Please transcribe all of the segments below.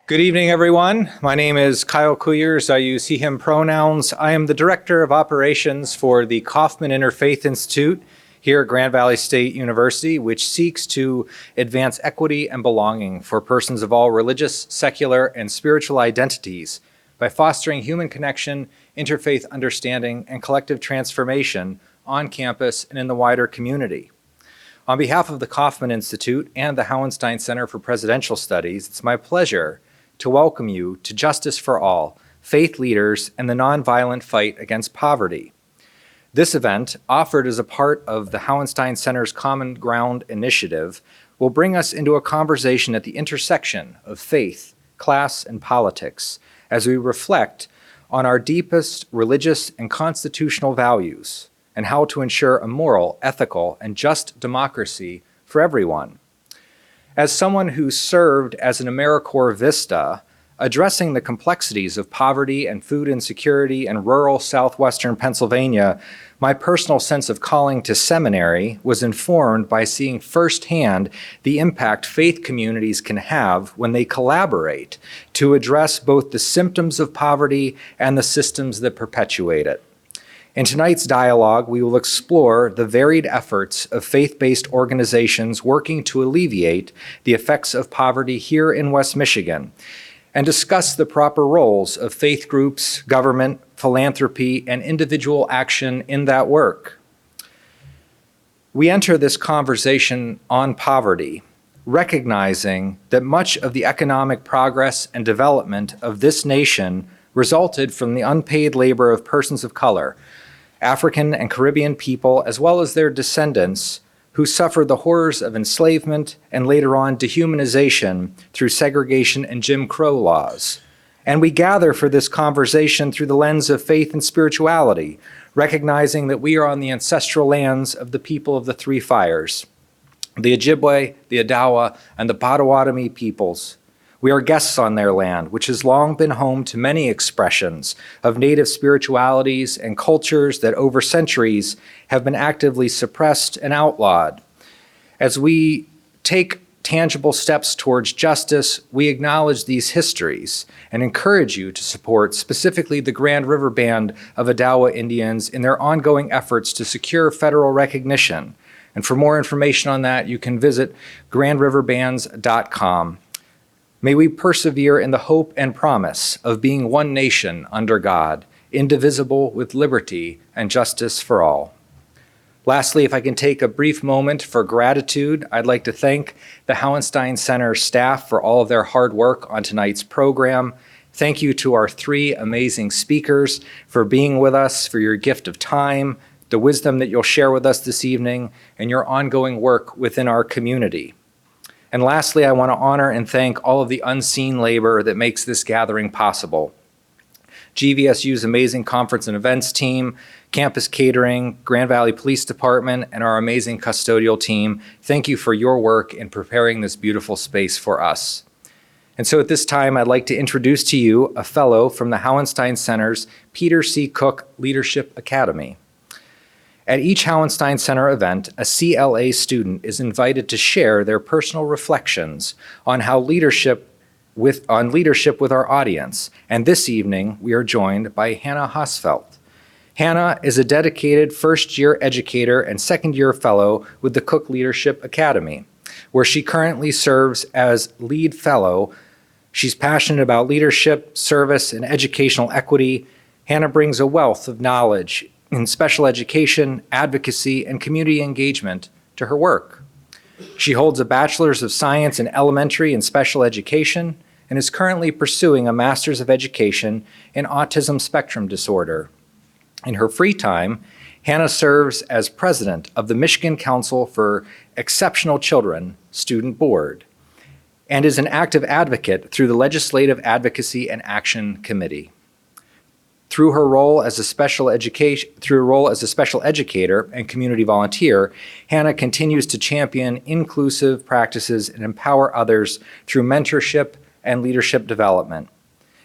Good evening, everyone. My name is Kyle Kuyers. I use he, him pronouns. I am the Director of Operations for the Kaufman Interfaith Institute here at Grand Valley State University, which seeks to advance equity and belonging for persons of all religious, secular, and spiritual identities by fostering human connection, interfaith understanding, and collective transformation on campus and in the wider community. On behalf of the Kaufman Institute and the Hauenstein Center for Presidential Studies, it's my pleasure to welcome you to Justice for All, Faith Leaders and the Nonviolent Fight Against Poverty. This event, offered as a part of the Hauenstein Center's Common Ground initiative, will bring us into a conversation at the intersection of faith, class, and politics as we reflect on our deepest religious and constitutional values and how to ensure a moral, ethical, and just democracy for everyone. As someone who served as an AmeriCorps Vista, addressing the complexities of poverty and food insecurity in rural southwestern Pennsylvania, my personal sense of calling to seminary was informed by seeing firsthand the impact faith communities can have when they collaborate to address both the symptoms of poverty and the systems that perpetuate it. In tonight's dialogue, we will explore the varied efforts of faith-based organizations working to alleviate the effects of poverty here in West Michigan, and discuss the proper roles of faith groups, government, philanthropy, and individual action in that work. We enter this conversation on poverty, recognizing that much of the economic progress and development of this nation resulted from the unpaid labor of persons of color, African and Caribbean people, as well as their descendants, who suffered the horrors of enslavement and later on dehumanization through segregation and Jim Crow laws. And we gather for this conversation through the lens of faith and spirituality, recognizing that we are on the ancestral lands of the people of the three fires, the Ojibwe, the Odawa, and the Potawatomi peoples. We are guests on their land, which has long been home to many expressions of native spiritualities and cultures that over centuries have been actively suppressed and outlawed. As we take tangible steps towards justice, we acknowledge these histories and encourage you to support specifically the Grand River Band of Odawa Indians in their ongoing efforts to secure federal recognition. And for more information on that, you can visit grandriverbands.com. May we persevere in the hope and promise of being one nation under God, indivisible with liberty and justice for all. Lastly, if I can take a brief moment for gratitude, I'd like to thank the Hauenstein Center staff for all of their hard work on tonight's program. Thank you to our three amazing speakers for being with us, for your gift of time, the wisdom that you'll share with us this evening, and your ongoing work within our community. And lastly, I want to honor and thank all of the unseen labor that makes this gathering possible. GVSU's amazing conference and events team, campus catering, Grand Valley Police Department, and our amazing custodial team, thank you for your work in preparing this beautiful space for us. And so at this time, I'd like to introduce to you a fellow from the Hauenstein Center's Peter C. Cook Leadership Academy. At each Hauenstein Center event, a CLA student is invited to share their personal reflections on leadership with our audience. And this evening, we are joined by Hannah Hosfeld. Hannah is a dedicated first-year educator and second-year fellow with the Cook Leadership Academy, where she currently serves as lead fellow. She's passionate about leadership, service, and educational equity. Hannah brings a wealth of knowledge in special education, advocacy, and community engagement to her work. She holds a Bachelor's of Science in Elementary and Special Education and is currently pursuing a Master's of Education in Autism Spectrum Disorder. In her free time, Hannah serves as president of the Michigan Council for Exceptional Children Student Board and is an active advocate through the Legislative Advocacy and Action Committee. Through her role as a special educator and community volunteer, Hannah continues to champion inclusive practices and empower others through mentorship and leadership development.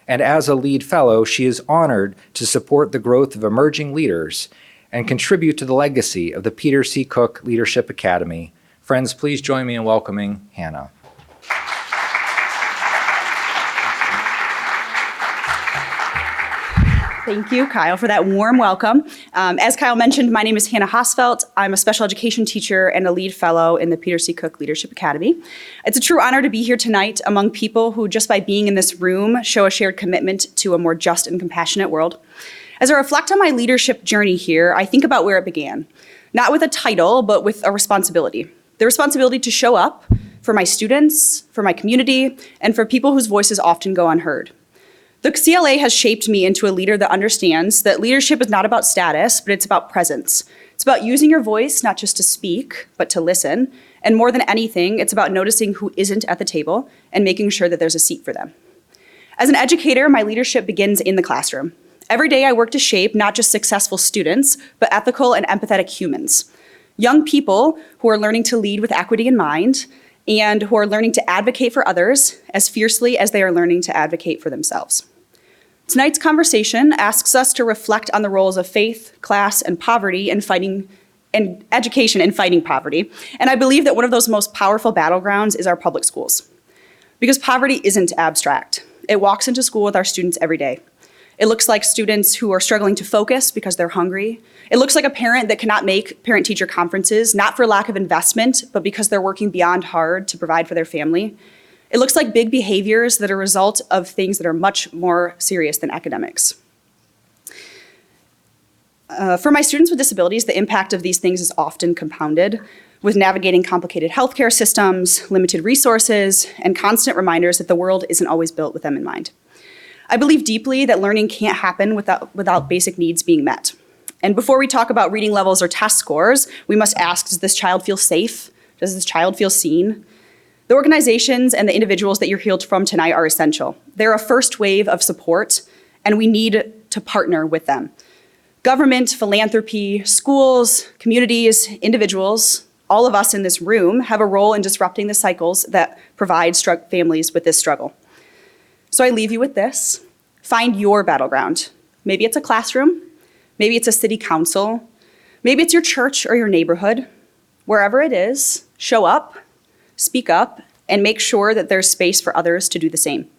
And as a lead fellow, she is honored to support the growth of emerging leaders and contribute to the legacy of the Peter C. Cook Leadership Academy. Friends, please join me in welcoming Hannah. Thank you, Kyle, for that warm welcome. As Kyle mentioned, my name is Hannah Hosfeld. I'm a special education teacher and a lead fellow in the Peter C. Cook Leadership Academy. It's a true honor to be here tonight among people who, just by being in this room, show a shared commitment to a more just and compassionate world. As I reflect on my leadership journey here, I think about where it began. Not with a title, but with a responsibility. The responsibility to show up for my students, for my community, and for people whose voices often go unheard. The CLA has shaped me into a leader that understands that leadership is not about status, but it's about presence. It's about using your voice, not just to speak, but to listen. And more than anything, it's about noticing who isn't at the table and making sure that there's a seat for them. As an educator, my leadership begins in the classroom. Every day I work to shape not just successful students, but ethical and empathetic humans. Young people who are learning to lead with equity in mind and who are learning to advocate for others as fiercely as they are learning to advocate for themselves. Tonight's conversation asks us to reflect on the roles of faith, class, and poverty in fighting, and education in fighting poverty. And I believe that one of those most powerful battlegrounds is our public schools. Because poverty isn't abstract. It walks into school with our students every day. It looks like students who are struggling to focus because they're hungry. It looks like a parent that cannot make parent-teacher conferences, not for lack of investment, but because they're working beyond hard to provide for their family. It looks like big behaviors that are a result of things that are much more serious than academics. For my students with disabilities, the impact of these things is often compounded with navigating complicated healthcare systems, limited resources, and constant reminders that the world isn't always built with them in mind. I believe deeply that learning can't happen without basic needs being met. And before we talk about reading levels or test scores, we must ask, does this child feel safe? Does this child feel seen? The organizations and the individuals that you're healed from tonight are essential. They're a first wave of support, and we need to partner with them. Government, philanthropy, schools, communities, individuals, all of us in this room have a role in disrupting the cycles that provide families with this struggle. So I leave you with this. Find your battleground. Maybe it's a classroom, maybe it's a city council, maybe it's your church or your neighborhood. Wherever it is, show up, speak up, and make sure that there's space for others to do the same.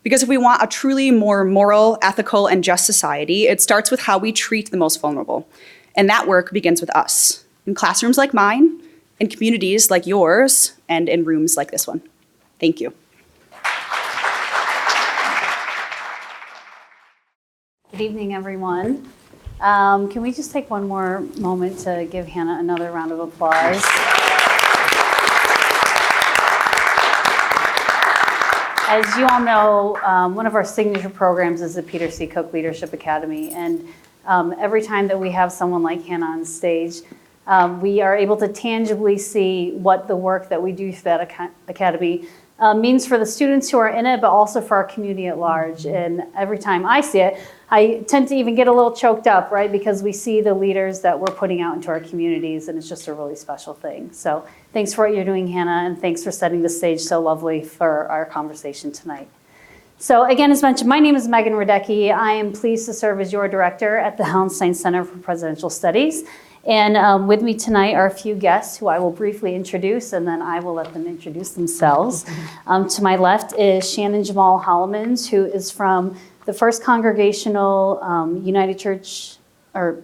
Because if we want a truly more moral, ethical, and just society, it starts with how we treat the most vulnerable. And that work begins with us, in classrooms like mine, in communities like yours, and in rooms like this one. Thank you. Good evening, everyone. Can we just take one more moment to give Hannah another round of applause? As you all know, one of our signature programs is the Peter C. Cook Leadership Academy. And every time that we have someone like Hannah on stage, we are able to tangibly see what the work that we do for that academy means for the students who are in it, but also for our community at large. And every time I see it, I tend to even get a little choked up, right? Because we see the leaders that we're putting out into our communities, and it's just a really special thing. So thanks for what you're doing, Hannah, and thanks for setting the stage so lovely for our conversation tonight. So again, as mentioned, my name is Megan Rydecki. I am pleased to serve as your director at the Hauenstein Center for Presidential Studies. And with me tonight are a few guests who I will briefly introduce, and then I will let them introduce themselves. To my left is Shannon Jammal-Hollemans, who is from the First Congregational United Church, or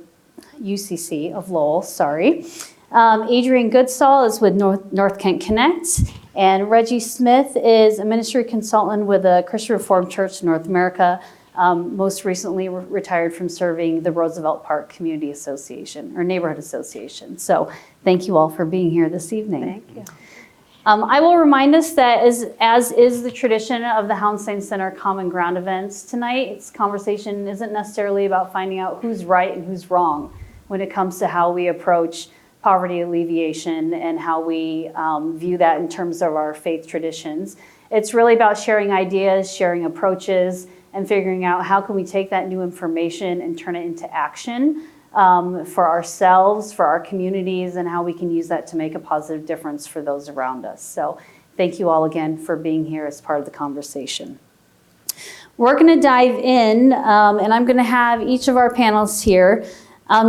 UCC of Lowell, sorry. Adrienne Goodstal is with North Kent Connect, and Reggie Smith is a ministry consultant with the Christian Reformed Church in North America, most recently retired from serving the Roosevelt Park Community Association, or Neighborhood Association. So thank you all for being here this evening. Thank you. I will remind us that as is the tradition of the Hauenstein Center Common Ground events, tonight's conversation isn't necessarily about finding out who's right and who's wrong when it comes to how we approach poverty alleviation and how we view that in terms of our faith traditions. It's really about sharing ideas, sharing approaches, and figuring out how can we take that new information and turn it into action for ourselves, for our communities, and how we can use that to make a positive difference for those around us. So thank you all again for being here as part of the conversation. We're going to dive in, and I'm going to have each of our panelists here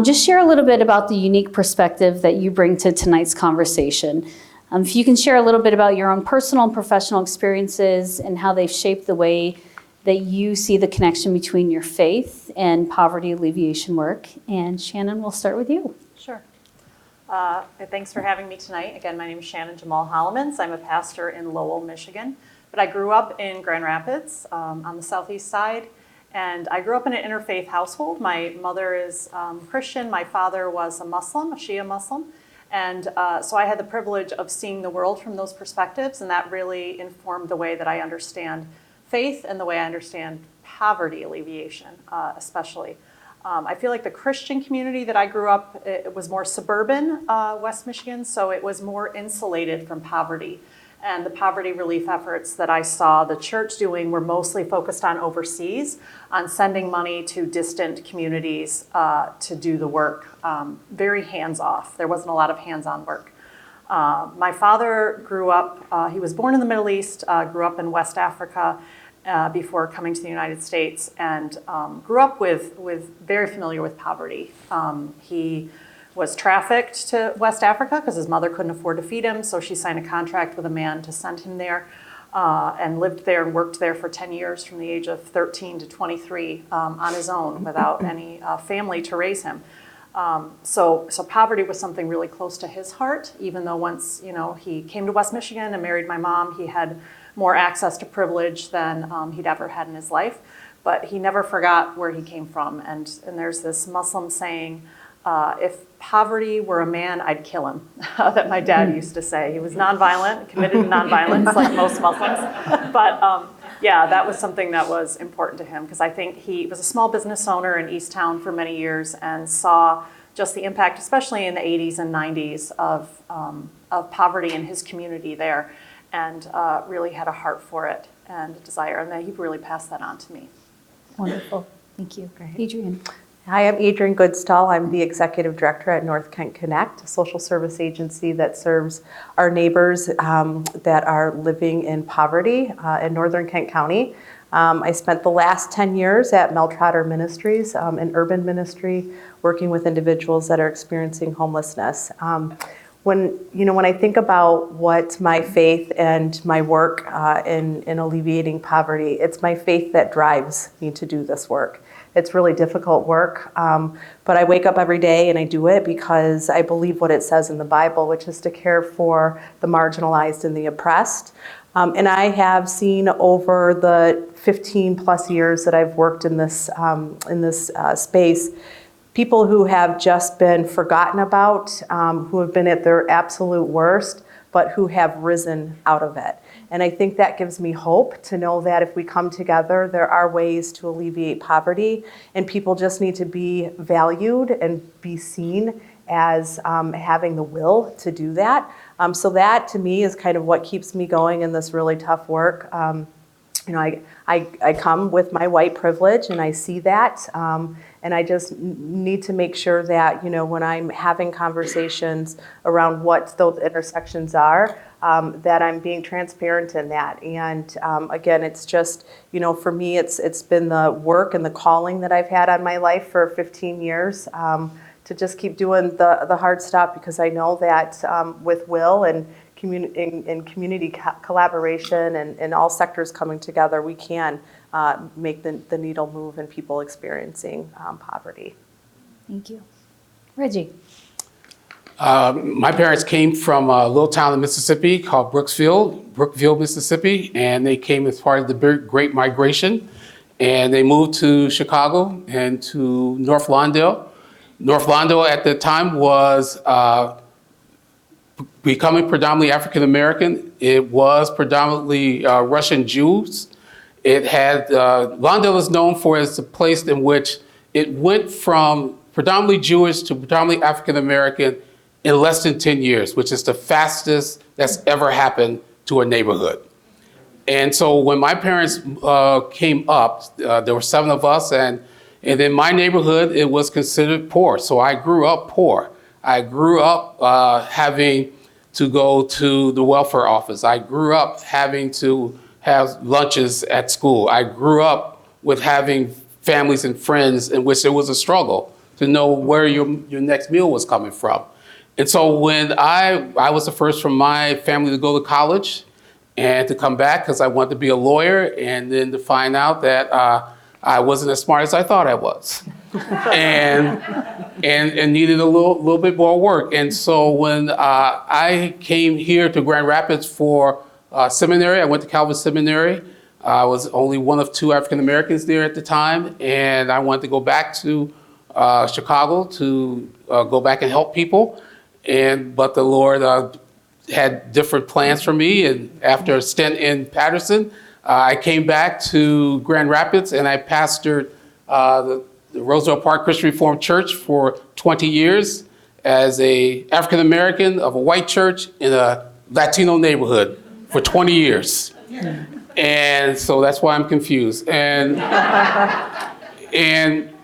just share a little bit about the unique perspective that you bring to tonight's conversation. If you can share a little bit about your own personal and professional experiences and how they've shaped the way that you see the connection between your faith and poverty alleviation work. And Shannon, we'll start with you. Sure. Thanks for having me tonight. Again, my name is Shannon Jammal-Hollemans. I'm a pastor in Lowell, Michigan, but I grew up in Grand Rapids on the southeast side, and I grew up in an interfaith household. My mother is Christian. My father was a Muslim, a Shia Muslim, and so I had the privilege of seeing the world from those perspectives, and that really informed the way that I understand faith and the way I understand poverty alleviation, especially. I feel like the Christian community that I grew up, it was more suburban West Michigan, so it was more insulated from poverty. And the poverty relief efforts that I saw the church doing were mostly focused on overseas, on sending money to distant communities to do the work. Very hands-off. There wasn't a lot of hands-on work. My father grew up, he was born in the Middle East, grew up in West Africa, before coming to the United States, and grew up with very familiar with poverty. He was trafficked to West Africa because his mother couldn't afford to feed him, so she signed a contract with a man to send him there, and lived there and worked there for 10 years from the age of 13 to 23 on his own without any family to raise him. So poverty was something really close to his heart, even though once he came to West Michigan and married my mom, he had more access to privilege than he'd ever had in his life. But he never forgot where he came from. And there's this Muslim saying, if poverty were a man, I'd kill him, that my dad used to say. He was nonviolent, committed to nonviolence like most Muslims. But yeah, that was something that was important to him, because I think he was a small business owner in East Town for many years and saw just the impact, especially in the 80s and 90s, of poverty in his community there, and really had a heart for it and a desire, and that he really passed that on to me. Wonderful. Thank you. Adrienne. Hi, I'm Adrienne Goodstal. I'm the Executive Director at North Kent Connect, a social service agency that serves our neighbors that are living in poverty in Northern Kent County. I spent the last 10 years at Meltrotter Ministries, an urban ministry, working with individuals that are experiencing homelessness. When I think about what my faith and my work in alleviating poverty, it's my faith that drives me to do this work. It's really difficult work, but I wake up every day and I do it because I believe what it says in the Bible, which is to care for the marginalized and the oppressed. And I have seen over the 15 plus years that I've worked in this space, people who have just been forgotten about, who have been at their absolute worst, but who have risen out of it. And I think that gives me hope to know that if we come together, there are ways to alleviate poverty, and people just need to be valued and be seen as having the will to do that. So that to me is kind of what keeps me going in this really tough work. I come with my white privilege and I see that, and I just need to make sure that, when I'm having conversations around what those intersections are, that I'm being transparent in that. And again, it's just, for me, it's been the work and the calling that I've had on my life for 15 years, to just keep doing the hard stuff, because I know that with will and community collaboration and all sectors coming together, we can make the needle move in people experiencing poverty. Thank you. Reggie. My parents came from a little town in Mississippi called Brookville, Mississippi, and they came as part of the Great Migration, and they moved to Chicago and to North Lawndale. North Lawndale at the time was becoming predominantly African American. It was predominantly Russian Jews. It had, Lawndale is known for as a place in which it went from predominantly Jewish to predominantly African American in less than 10 years, which is the fastest that's ever happened to a neighborhood. And so when my parents came up, there were 7 of us, and in my neighborhood, it was considered poor. So I grew up poor. I grew up having to go to the welfare office. I grew up having to have lunches at school. I grew up with having families and friends in which there was a struggle to know where your next meal was coming from. And so when I was the first from my family to go to college and to come back because I wanted to be a lawyer, and then to find out that I wasn't as smart as I thought I was, and needed a little bit more work. And so when I came here to Grand Rapids for seminary, I went to Calvin Seminary. I was only one of 2 African Americans there at the time, and I wanted to go back to Chicago to go back and help people. But the Lord had different plans for me, and after a stint in Patterson, I came back to Grand Rapids, and I pastored the Roosevelt Park Christian Reformed Church for 20 years as a African American of a white church in a Latino neighborhood for 20 years. And so that's why I'm confused. And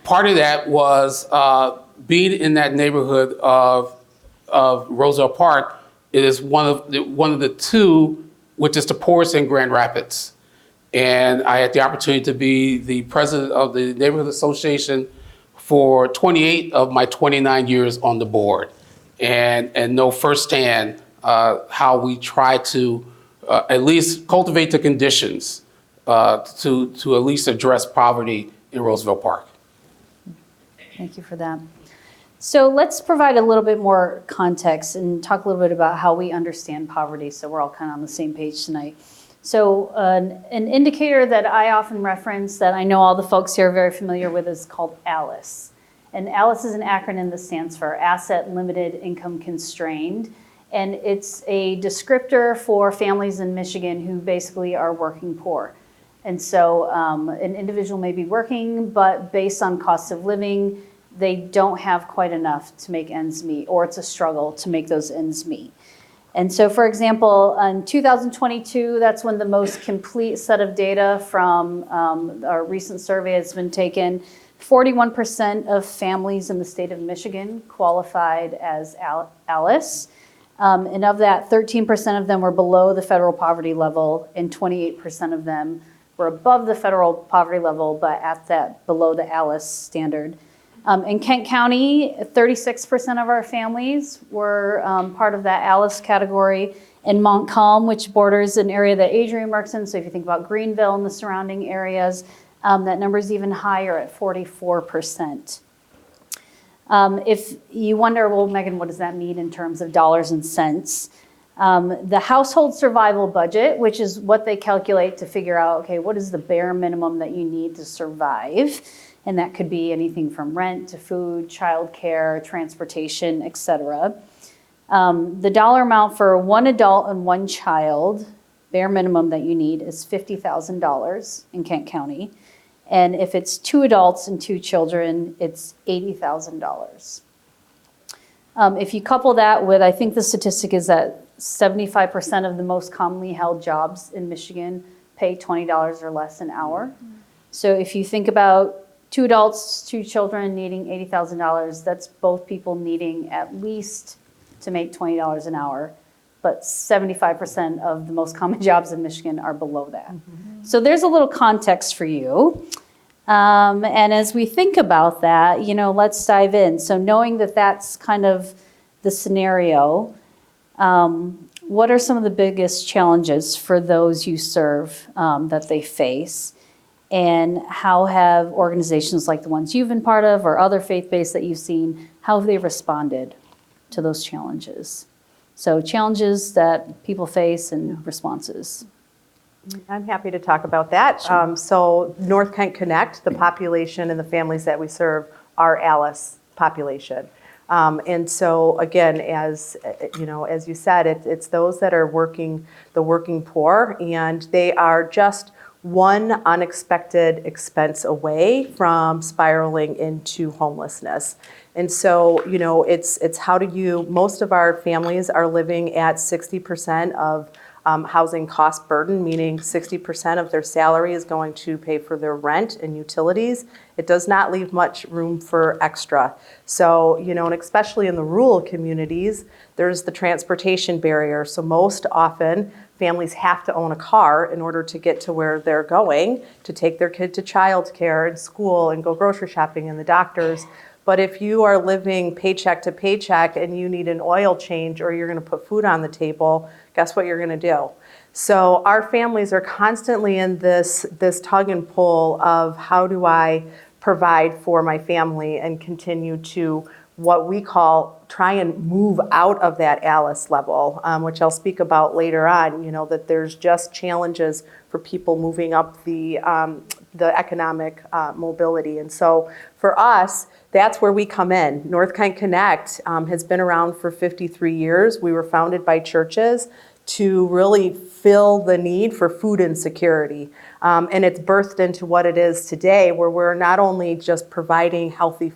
part of that was being in that neighborhood of Roosevelt Park. It is one of the 2, which is the poorest in Grand Rapids. And I had the opportunity to be the president of the Neighborhood Association for 28 of my 29 years on the board, and know firsthand how we try to at least cultivate the conditions to at least address poverty in Roosevelt Park. Thank you for that. So let's provide a little bit more context and talk a little bit about how we understand poverty, so we're all kind of on the same page tonight. So an indicator that I often reference that I know all the folks here are very familiar with is called ALICE. And ALICE is an acronym that stands for Asset Limited Income Constrained. And it's a descriptor for families in Michigan who basically are working poor. And so an individual may be working, but based on cost of living, they don't have quite enough to make ends meet, or it's a struggle to make those ends meet. And so, for example, in 2022, that's when the most complete set of data from our recent survey has been taken. 41% of families in the state of Michigan qualified as ALICE. And of that, 13% of them were below the federal poverty level, and 28% of them were above the federal poverty level, but at that below the ALICE standard. In Kent County, 36% of our families were part of that ALICE category. In Montcalm, which borders an area that Adrienne works in, so if you think about Greenville and the surrounding areas, that number is even higher at 44%. If you wonder, well, Megan, what does that mean in terms of dollars and cents? The household survival budget, which is what they calculate to figure out, okay, what is the bare minimum that you need to survive? And that could be anything from rent to food, childcare, transportation, et cetera. The dollar amount for one adult and one child, bare minimum that you need, is $50,000 in Kent County. And if it's 2 adults and 2 children, it's $80,000. If you couple that with, I think the statistic is that 75% of the most commonly held jobs in Michigan pay $20 or less an hour. So if you think about 2 adults, 2 children needing $80,000, that's both people needing at least to make $20 an hour. But 75% of the most common jobs in Michigan are below that. So there's a little context for you. And as we think about that, let's dive in. So knowing that that's kind of the scenario, what are some of the biggest challenges for those you serve that they face? And how have organizations like the ones you've been part of or other faith-based that you've seen, how have they responded to those challenges? So challenges that people face and responses. I'm happy to talk about that. Sure. So North Kent Connect, the population and the families that we serve are ALICE population. And so again, as you said, it's those that are the working poor, and they are just one unexpected expense away from spiraling into homelessness. And so, it's how most of our families are living at 60% of housing cost burden, meaning 60% of their salary is going to pay for their rent and utilities. It does not leave much room for extra. So, and especially in the rural communities, there's the transportation barrier. So most often, families have to own a car in order to get to where they're going, to take their kid to childcare and school and go grocery shopping and the doctors. But if you are living paycheck to paycheck and you need an oil change or you're going to put food on the table, guess what you're going to do? So our families are constantly in this tug and pull of how do I provide for my family and continue to what we call try and move out of that Alice level, which I'll speak about later on, that there's just challenges for people moving up the economic mobility. And so for us, that's where we come in. North Kent Connect has been around for 53 years. We were founded by churches to really fill the need for food insecurity. And it's birthed into what it is today, where we're not only just providing healthy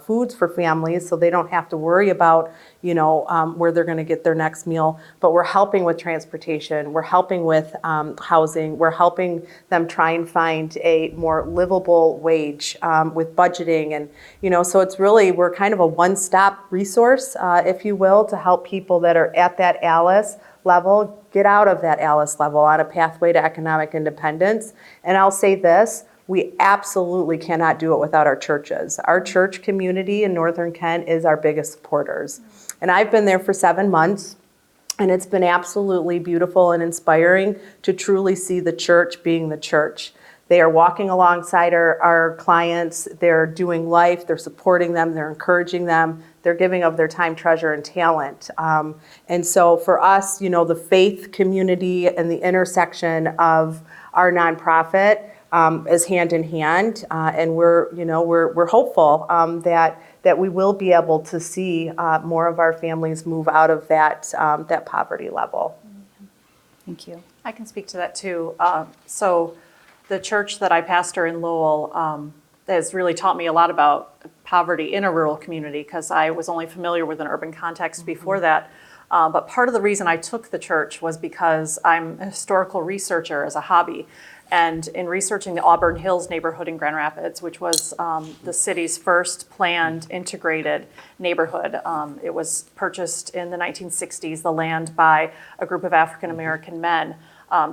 foods for families so they don't have to worry about, where they're going to get their next meal, but we're helping with transportation, we're helping with housing, we're helping them try and find a more livable wage with budgeting. And, so it's really, we're kind of a one-stop resource, if you will, to help people that are at that Alice level get out of that Alice level on a pathway to economic independence. And I'll say this, we absolutely cannot do it without our churches. Our church community in Northern Kent is our biggest supporters. And I've been there for 7 months, and it's been absolutely beautiful and inspiring to truly see the church being the church. They are walking alongside our clients, they're doing life, they're supporting them, they're encouraging them, they're giving of their time, treasure, and talent. And so for us, the faith community and the intersection of our nonprofit is hand in hand, and we're hopeful that we will be able to see more of our families move out of that poverty level. Thank you. I can speak to that too. So the church that I pastor in Lowell has really taught me a lot about poverty in a rural community, because I was only familiar with an urban context before that. But part of the reason I took the church was because I'm a historical researcher as a hobby. And in researching the Auburn Hills neighborhood in Grand Rapids, which was the city's first planned integrated neighborhood, it was purchased in the 1960s, the land by a group of African-American men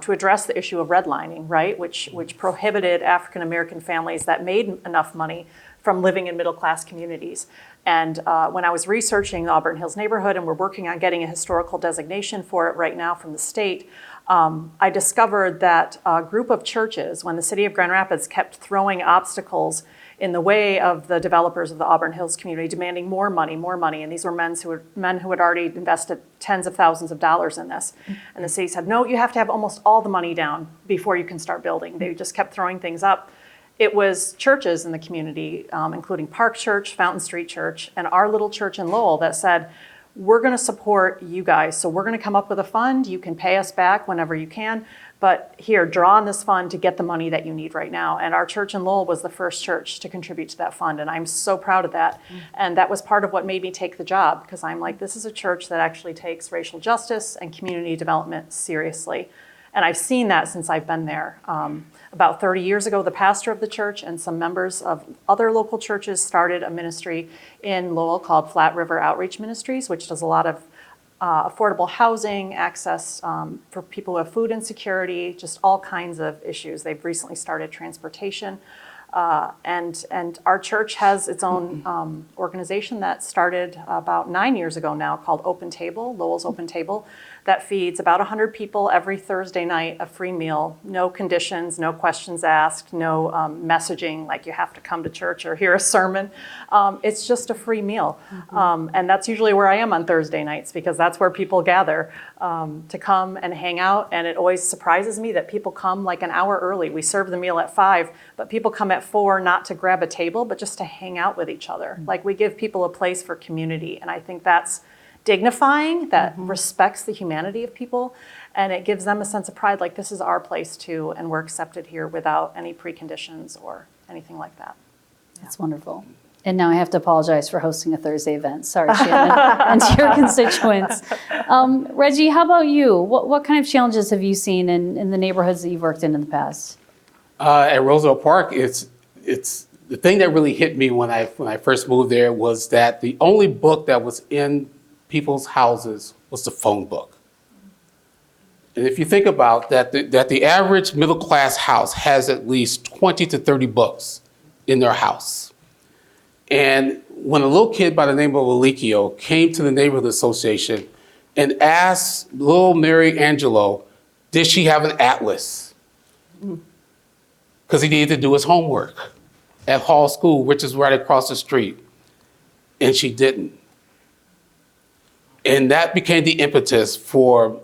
to address the issue of redlining, right, which prohibited African-American families that made enough money from living in middle-class communities. And when I was researching the Auburn Hills neighborhood, and we're working on getting a historical designation for it right now from the state, I discovered that a group of churches, when the city of Grand Rapids kept throwing obstacles in the way of the developers of the Auburn Hills community, demanding more money, and these were men who had already invested tens of thousands of dollars in this. And the city said, no, you have to have almost all the money down before you can start building. They just kept throwing things up. It was churches in the community, including Park Church, Fountain Street Church, and our little church in Lowell that said, we're going to support you guys. So we're going to come up with a fund. You can pay us back whenever you can. But here, draw on this fund to get the money that you need right now. And our church in Lowell was the first church to contribute to that fund. And I'm so proud of that. And that was part of what made me take the job, because I'm like, this is a church that actually takes racial justice and community development seriously. And I've seen that since I've been there. About 30 years ago, the pastor of the church and some members of other local churches started a ministry in Lowell called Flat River Outreach Ministries, which does a lot of affordable housing, access for people who have food insecurity, just all kinds of issues. They've recently started transportation. And our church has its own organization that started about 9 years ago now called Open Table, Lowell's Open Table, that feeds about 100 people every Thursday night a free meal, no conditions, no questions asked, no messaging like you have to come to church or hear a sermon. It's just a free meal. And that's usually where I am on Thursday nights, because that's where people gather to come and hang out. And it always surprises me that people come like an hour early. We serve the meal at 5, but people come at 4 not to grab a table, but just to hang out with each other. Like, we give people a place for community. And I think that's dignifying, that respects the humanity of people, and it gives them a sense of pride, like, this is our place too, and we're accepted here without any preconditions or anything like that. That's wonderful. And now I have to apologize for hosting a Thursday event. Sorry, Shannon, and to your constituents. Reggie, how about you? What kind of challenges have you seen in the neighborhoods that you've worked in the past? At Roosevelt Park, it's the thing that really hit me when I first moved there was that the only book that was in people's houses was the phone book. And if you think about that, the average middle class house has at least 20 to 30 books in their house. And when a little kid by the name of Alikio came to the neighborhood association and asked little Mary Angelo Did she have an atlas? Because he needed to do his homework at Hall School, which is right across the street. And she didn't. And that became the impetus for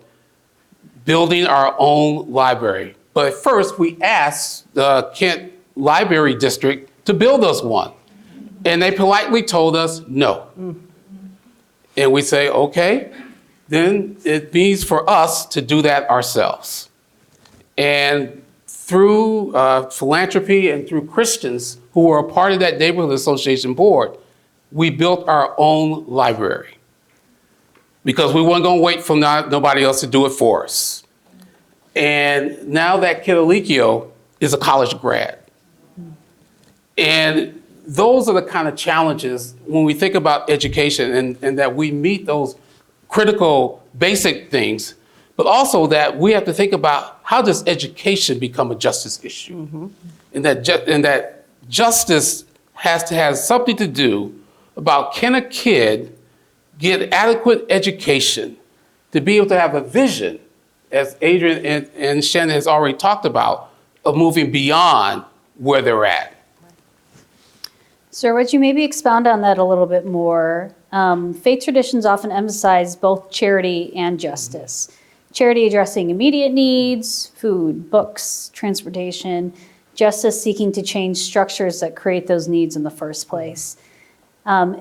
building our own library. But at first, we asked the Kent Library District to build us one. And they politely told us no. And we say, okay, then it means for us to do that ourselves. And through philanthropy and through Christians who were a part of that neighborhood association board, we built our own library. Because we weren't gonna wait for nobody else to do it for us. And now that kid Alikio is a college grad. And those are the kind of challenges when we think about education and that we meet those critical basic things, but also that we have to think about how does education become a justice issue? And that justice has to have something to do about can a kid get adequate education to be able to have a vision, as Adrienne and Shannon has already talked about, of moving beyond where they're at. Sir, would you maybe expound on that a little bit more? Faith traditions often emphasize both charity and justice. Charity addressing immediate needs, food, books, transportation, justice seeking to change structures that create those needs in the first place.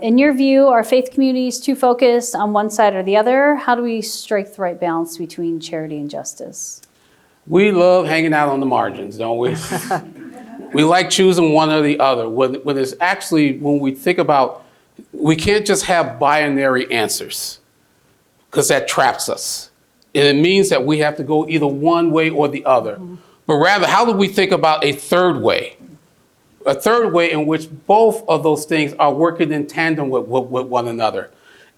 In your view, are faith communities too focused on one side or the other? How do we strike the right balance between charity and justice? We love hanging out on the margins, don't we? We like choosing one or the other. When it's actually, when we think about, we can't just have binary answers because that traps us. And it means that we have to go either one way or the other. But rather, how do we think about a third way? A third way in which both of those things are working in tandem with one another.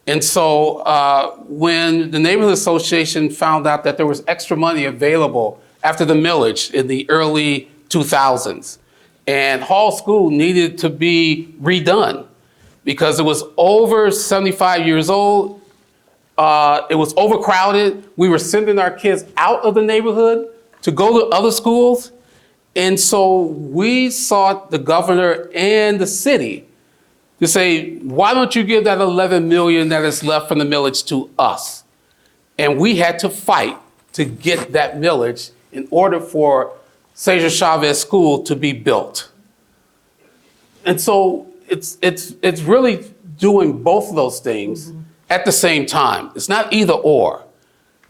And so when the Neighborhood Association found out that there was extra money available after the millage in the early 2000s, and Hall School needed to be redone because it was over 75 years old, it was overcrowded, we were sending our kids out of the neighborhood to go to other schools. And so we sought the governor and the city to say, why don't you give that 11 million that is left from the millage to us? And we had to fight to get that millage in order for Cesar Chavez School to be built. And so it's really doing both of those things at the same time. It's not either or.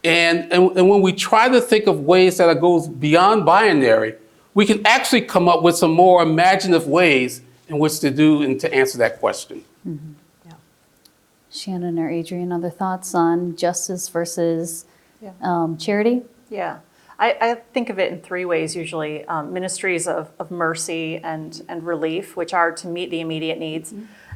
And when we try to think of ways that it goes beyond binary, we can actually come up with some more imaginative ways in which to do and to answer that question. Yeah. Shannon or Adrienne, other thoughts on justice versus charity? Yeah, I think of it in three ways usually. Ministries of mercy and relief, which are to meet the immediate needs,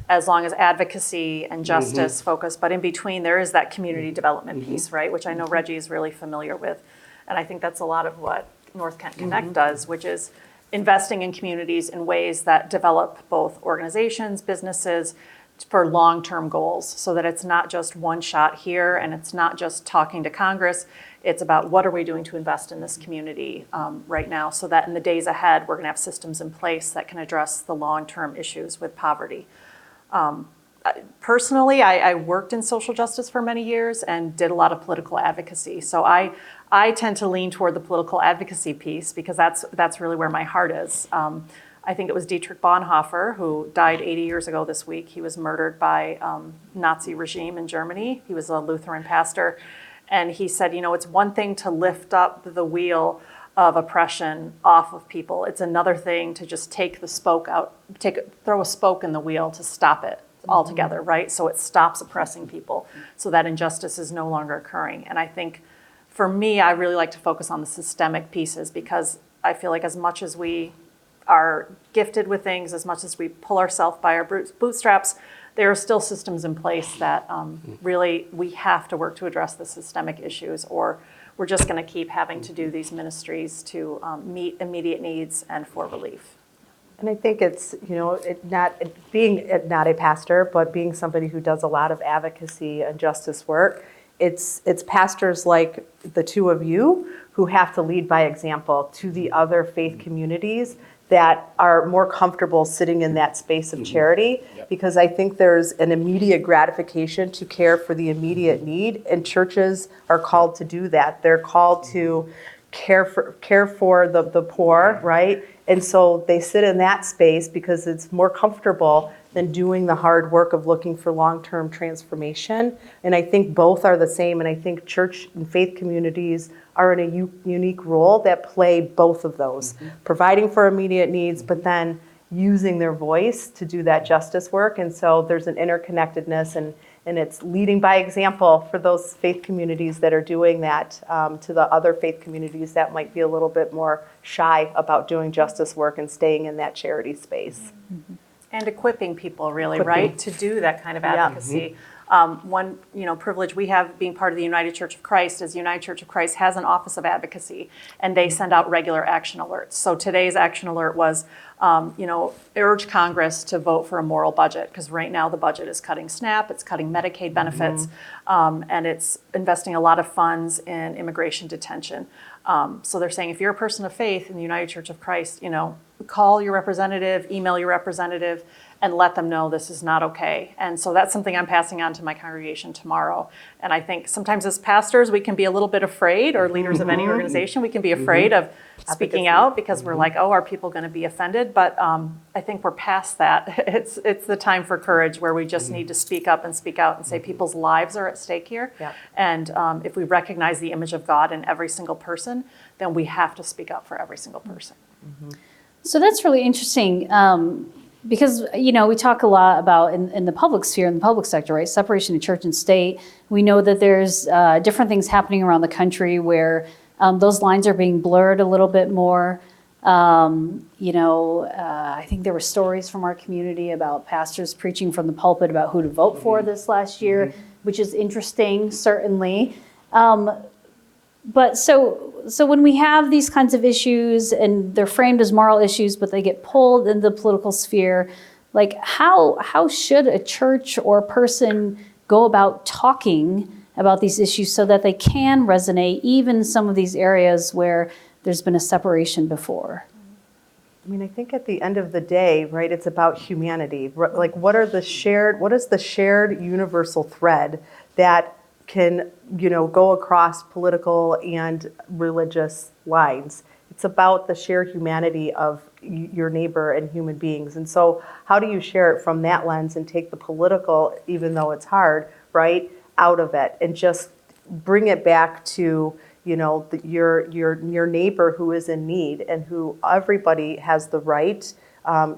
as long as advocacy and justice focus. But in between, there is that community development piece, right, which I know Reggie is really familiar with. And I think that's a lot of what North Kent Connect does, which is investing in communities in ways that develop both organizations, businesses, for long-term goals, so that it's not just one shot here and it's not just talking to Congress. It's about what are we doing to invest in this community right now, so that in the days ahead, we're gonna have systems in place that can address the long-term issues with poverty. Personally, I worked in social justice for many years and did a lot of political advocacy. So I tend to lean toward the political advocacy piece because that's really where my heart is. I think it was Dietrich Bonhoeffer, who died 80 years ago this week. He was murdered by Nazi regime in Germany. He was a Lutheran pastor. And he said, you know, it's one thing to lift up the wheel of oppression off of people. It's another thing to just take the spoke out, throw a spoke in the wheel to stop it altogether, right? So it stops oppressing people so that injustice is no longer occurring. And I think for me, I really like to focus on the systemic pieces because I feel like as much as we are gifted with things, as much as we pull ourselves by our bootstraps, there are still systems in place that really we have to work to address the systemic issues, or we're just going to keep having to do these ministries to meet immediate needs and for relief. And I think it's, you know, being not a pastor, but being somebody who does a lot of advocacy and justice work, it's pastors like the two of you who have to lead by example to the other faith communities that are more comfortable sitting in that space of charity, because I think there's an immediate gratification to care for the immediate need, and churches are called to do that. They're called to care for the poor, right? And so they sit in that space because it's more comfortable than doing the hard work of looking for long-term transformation. And I think both are the same, and I think church and faith communities are in a unique role that play both of those, providing for immediate needs, but then using their voice to do that justice work. And so there's an interconnectedness, and it's leading by example for those faith communities that are doing that to the other faith communities that might be a little bit more shy about doing justice work and staying in that charity space. And equipping people, really, right, to do that kind of advocacy. One, privilege we have being part of the United Church of Christ is the United Church of Christ has an office of advocacy, and they send out regular action alerts. So today's action alert was, urge Congress to vote for a moral budget, because right now the budget is cutting SNAP, it's cutting Medicaid benefits, and it's investing a lot of funds in immigration detention. So they're saying if you're a person of faith in the United Church of Christ, call your representative, email your representative, and let them know this is not okay. And so that's something I'm passing on to my congregation tomorrow. And I think sometimes as pastors, we can be a little bit afraid, or leaders of any organization, we can be afraid of speaking out because we're like, oh, are people going to be offended? But I think we're past that. It's the time for courage where we just need to speak up and speak out and say people's lives are at stake here. And if we recognize the image of God in every single person, then we have to speak up for every single person. So that's really interesting. Because, we talk a lot about in the public sphere, in the public sector, right? Separation of church and state. We know that there's different things happening around the country where those lines are being blurred a little bit more. I think there were stories from our community about pastors preaching from the pulpit about who to vote for this last year, which is interesting, certainly. But so when we have these kinds of issues and they're framed as moral issues, but they get pulled into the political sphere, like how should a church or a person go about talking about these issues so that they can resonate even in some of these areas where there's been a separation before? I mean, I think at the end of the day, right, it's about humanity. Like, what is the shared universal thread that can, go across political and religious lines? It's about the shared humanity of your neighbor and human beings. And so how do you share it from that lens and take the political, even though it's hard, right, out of it and just bring it back to, your neighbor who is in need and who everybody has the right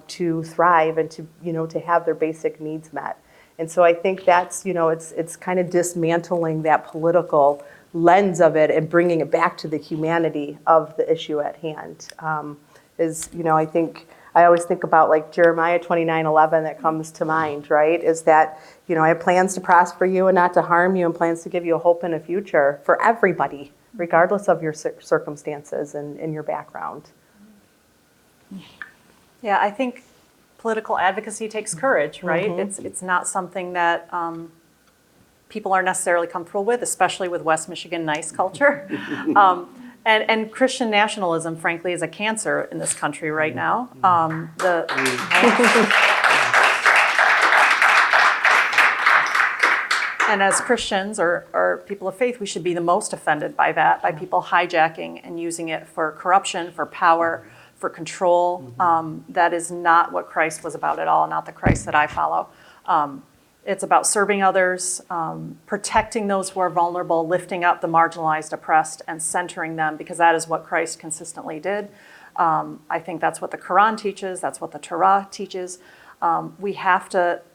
to thrive and to have their basic needs met. And so I think that's, it's kind of dismantling that political lens of it and bringing it back to the humanity of the issue at hand. I think I always think about like Jeremiah 29:11 that comes to mind, right? Is that, I have plans to prosper you and not to harm you, and plans to give you a hope and a future for everybody, regardless of your circumstances and your background. Yeah, I think political advocacy takes courage, right? It's not something that people are necessarily comfortable with, especially with West Michigan nice culture. And Christian nationalism, frankly, is a cancer in this country right now. And as Christians or people of faith, we should be the most offended by that, by people hijacking and using it for corruption, for power, for control. That is not what Christ was about at all, not the Christ that I follow. It's about serving others, protecting those who are vulnerable, lifting up the marginalized, oppressed, and centering them, because that is what Christ consistently did. I think that's what the Quran teaches. That's what the Torah teaches.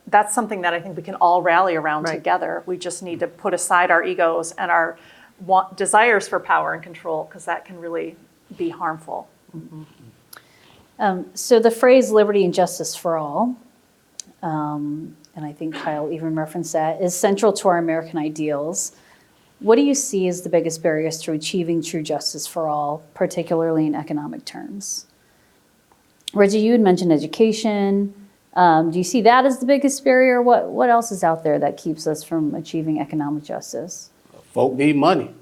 That's something that I think we can all rally around together. We just need to put aside our egos and our desires for power and control, because that can really be harmful. So the phrase liberty and justice for all, and I think Kyle even referenced that, is central to our American ideals. What do you see as the biggest barriers to achieving true justice for all, particularly in economic terms? Reggie, you had mentioned education. Do you see that as the biggest barrier? What else is out there that keeps us from achieving economic justice? Folk need money.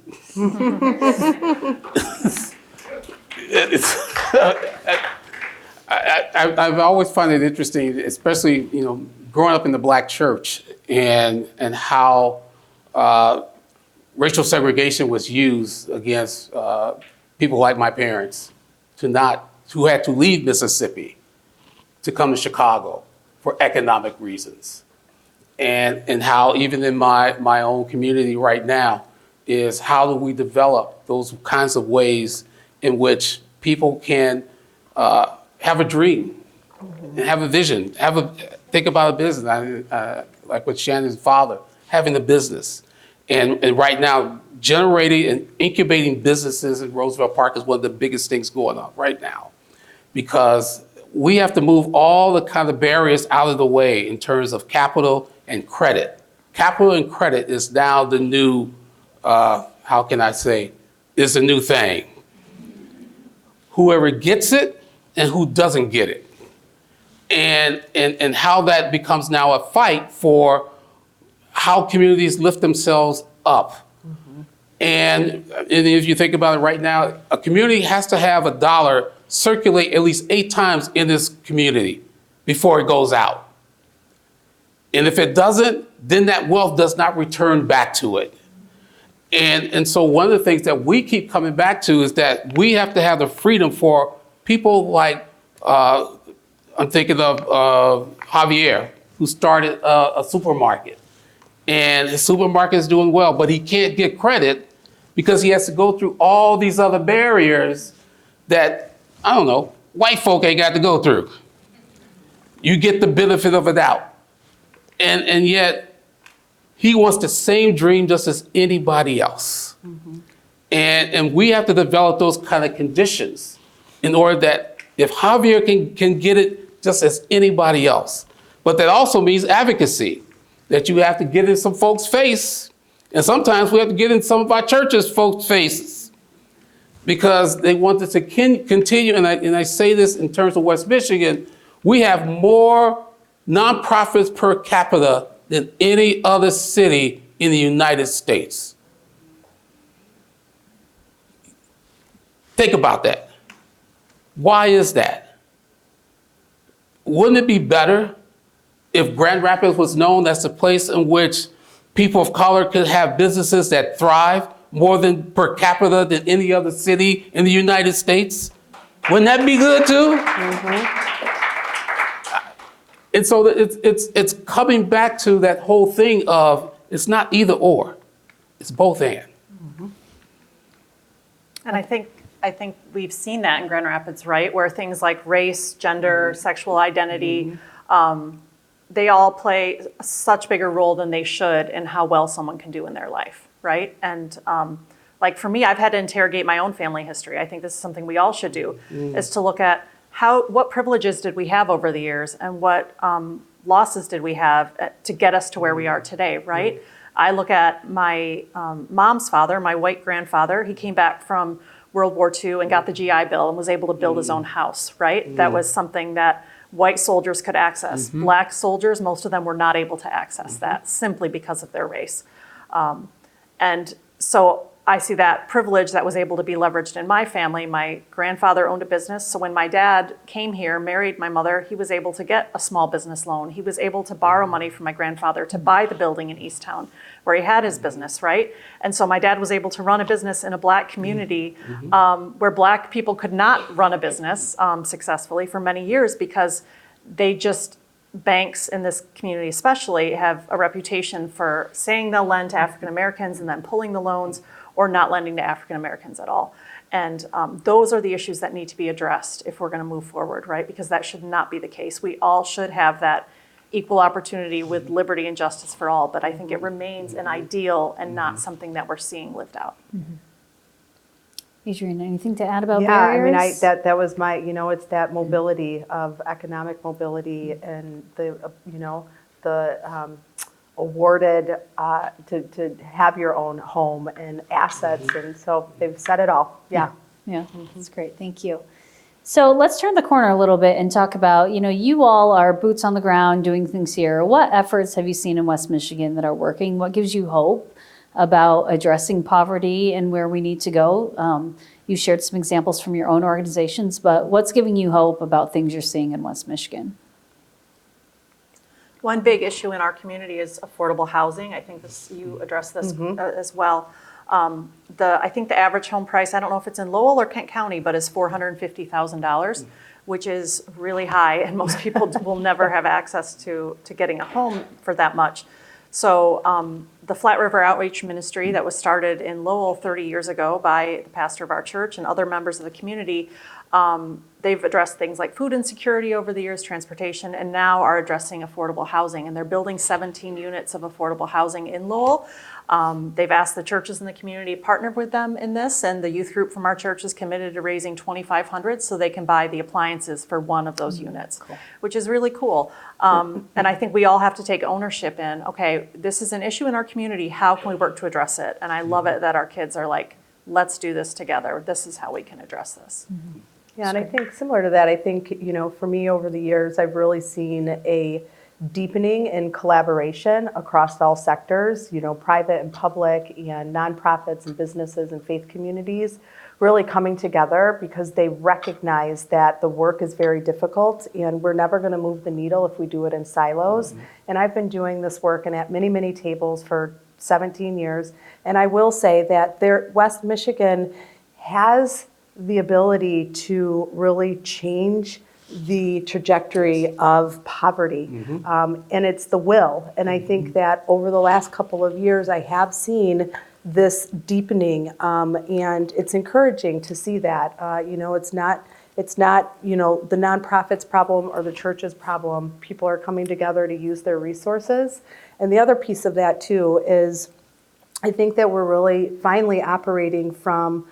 I've always found it interesting, especially growing up in the black church and how racial segregation was used against people like my parents who had to leave Mississippi to come to Chicago for economic reasons. And how even in my own community right now is how do we develop those kinds of ways in which people can have a dream and have a vision, think about a business, like with Shannon's father, having a business. And right now, generating and incubating businesses in Roosevelt Park is one of the biggest things going on right now, because we have to move all the kind of barriers out of the way in terms of capital and credit. Capital and credit is now the new, is the new thing. Whoever gets it and who doesn't get it. And how that becomes now a fight for how communities lift themselves up. And if you think about it right now, a community has to have a dollar circulate at least 8 times in this community before it goes out. And if it doesn't, then that wealth does not return back to it. And so one of the things that we keep coming back to is that we have to have the freedom for people like, I'm thinking of Javier, who started a supermarket. And his supermarket is doing well, but he can't get credit because he has to go through all these other barriers that, I don't know, white folk ain't got to go through. You get the benefit of a doubt. And yet, he wants the same dream just as anybody else. And we have to develop those kind of conditions in order that if Javier can get it just as anybody else. But that also means advocacy, that you have to get in some folks' face. And sometimes we have to get in some of our churches' folks' faces because they want us to continue. And I say this in terms of West Michigan, we have more nonprofits per capita than any other city in the United States. Think about that. Why is that? Wouldn't it be better if Grand Rapids was known as the place in which people of color could have businesses that thrive more than per capita than any other city in the United States? Wouldn't that be good too? And so it's coming back to that whole thing of it's not either or, it's both and. And I think we've seen that in Grand Rapids, right? Where things like race, gender, sexual identity, they all play such bigger role than they should in how well someone can do in their life, right? And like for me, I've had to interrogate my own family history. I think this is something we all should do, is to look at what privileges did we have over the years and what losses did we have to get us to where we are today, right? I look at my mom's father, my white grandfather. He came back from World War II and got the GI Bill and was able to build his own house, right? That was something that white soldiers could access. Black soldiers, most of them were not able to access that simply because of their race. And so I see that privilege that was able to be leveraged in my family. My grandfather owned a business, so when my dad came here, married my mother, he was able to get a small business loan. He was able to borrow money from my grandfather to buy the building in Easttown where he had his business, right? And so my dad was able to run a business in a black community where black people could not run a business successfully for many years because banks in this community especially have a reputation for saying they'll lend to African Americans and then pulling the loans or not lending to African Americans at all. And those are the issues that need to be addressed if we're going to move forward, right? Because that should not be the case. We all should have that equal opportunity with liberty and justice for all, but I think it remains an ideal and not something that we're seeing lived out. Adrienne, anything to add about Yeah, barriers? I mean, that was my, it's that mobility of economic mobility and the awarded to have your own home and assets. And so they've said it all. Yeah. Yeah, that's great. Thank you. So let's turn the corner a little bit and talk about, you all are boots on the ground doing things here. What efforts have you seen in West Michigan that are working? What gives you hope about addressing poverty and where we need to go. You shared some examples from your own organizations, but what's giving you hope about things you're seeing in West Michigan? One big issue in our community is affordable housing. I think you addressed this as well. I think the average home price, I don't know if it's in Lowell or Kent County, but is $450,000, which is really high, and most people will never have access to getting a home for that much. So the Flat River Outreach Ministry that was started in Lowell 30 years ago by the pastor of our church and other members of the community, they've addressed things like food insecurity over the years, transportation, and now are addressing affordable housing. And they're building 17 units of affordable housing in Lowell. They've asked the churches in the community to partner with them in this, and the youth group from our church is committed to raising $2,500 so they can buy the appliances for one of those units, which is really cool. And I think we all have to take ownership in, okay, this is an issue in our community, how can we work to address it? And I love it that our kids are like, let's do this together. This is how we can address this. Yeah, and I think similar to that, I think, for me over the years, I've really seen a deepening in collaboration across all sectors, private and public and nonprofits and businesses and faith communities really coming together because they recognize that the work is very difficult and we're never going to move the needle if we do it in silos. And I've been doing this work and at many, many tables for 17 years. And I will say that West Michigan has the ability to really change the trajectory of poverty. And it's the will. And I think that over the last couple of years, I have seen this deepening, and it's encouraging to see that. It's not the nonprofit's problem or the church's problem. People are coming together to use their resources. And the other piece of that too is I think that we're really finally operating from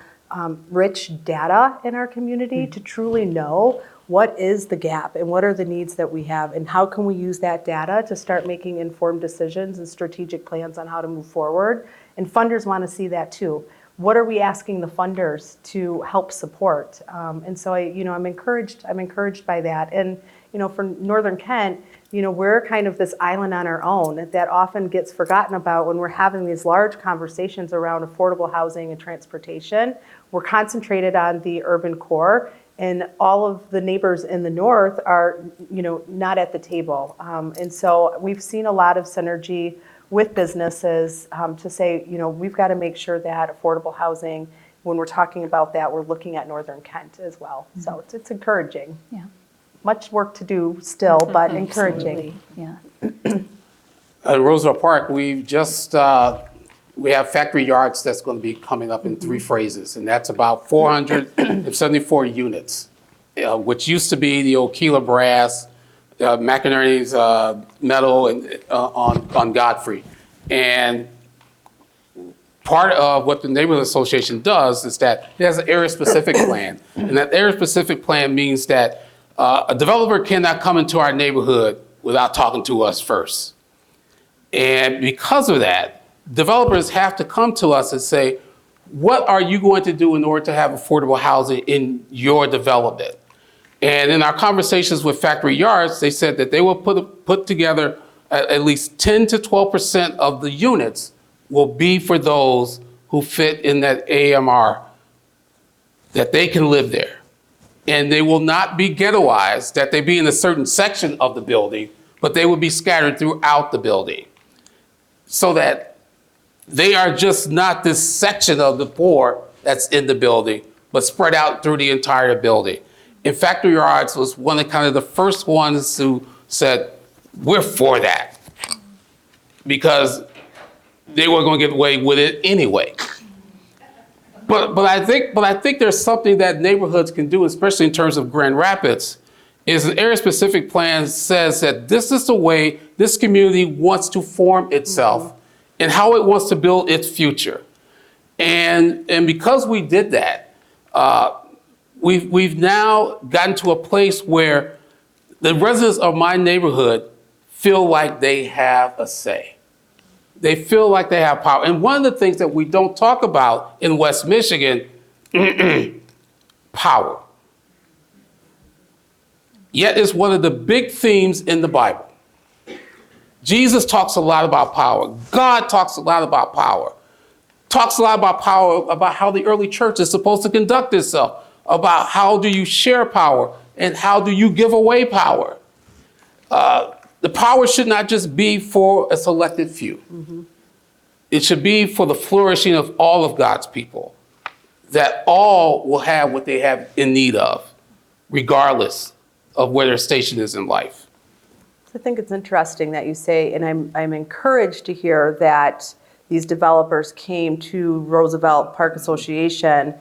rich data in our community to truly know what is the gap and what are the needs that we have and how can we use that data to start making informed decisions and strategic plans on how to move forward. And funders want to see that too. What are we asking the funders to help support? And so I'm encouraged by that. And for Northern Kent, we're kind of this island on our own that often gets forgotten about when we're having these large conversations around affordable housing and transportation. We're concentrated on the urban core, and all of the neighbors in the north are, not at the table. And so we've seen a lot of synergy with businesses to say, we've got to make sure that affordable housing, when we're talking about that, we're looking at Northern Kent as well. So it's encouraging. Yeah. Much work to do still, but encouraging. Yeah. At Roosevelt Park, we have factory yards that's going to be coming up in 3 phases, and that's about 474 units, which used to be the Okila brass, McInerney's metal, and on Godfrey. And part of what the neighborhood association does is that it has an area-specific plan, and that area-specific plan means that a developer cannot come into our neighborhood without talking to us first. And because of that, developers have to come to us and say, what are you going to do in order to have affordable housing in your development? And in our conversations with factory yards, they said that they will put together at least 10 to 12% of the units will be for those who fit in that AMR, that they can live there. And they will not be ghettoized, that they be in a certain section of the building, but they will be scattered throughout the building so that they are just not this section of the poor that's in the building, but spread out through the entire building. And factory yards was one of kind of the first ones who said, we're for that, because they were going to get away with it anyway. But I think there's something that neighborhoods can do, especially in terms of Grand Rapids, is an area-specific plan says that this is the way this community wants to form itself and how it wants to build its future. And because we did that, we've now gotten to a place where the residents of my neighborhood feel like they have a say. They feel like they have power. And one of the things that we don't talk about in West Michigan, power. Yet it's one of the big themes in the Bible. Jesus talks a lot about power. God talks a lot about power. talks a lot about power, about how the early church is supposed to conduct itself, about how do you share power and how do you give away power. The power should not just be for a selected few. Mm-hmm. It should be for the flourishing of all of God's people, that all will have what they have in need of, regardless of where their station is in life. I think it's interesting that you say, and I'm encouraged to hear that these developers came to Roosevelt Park Association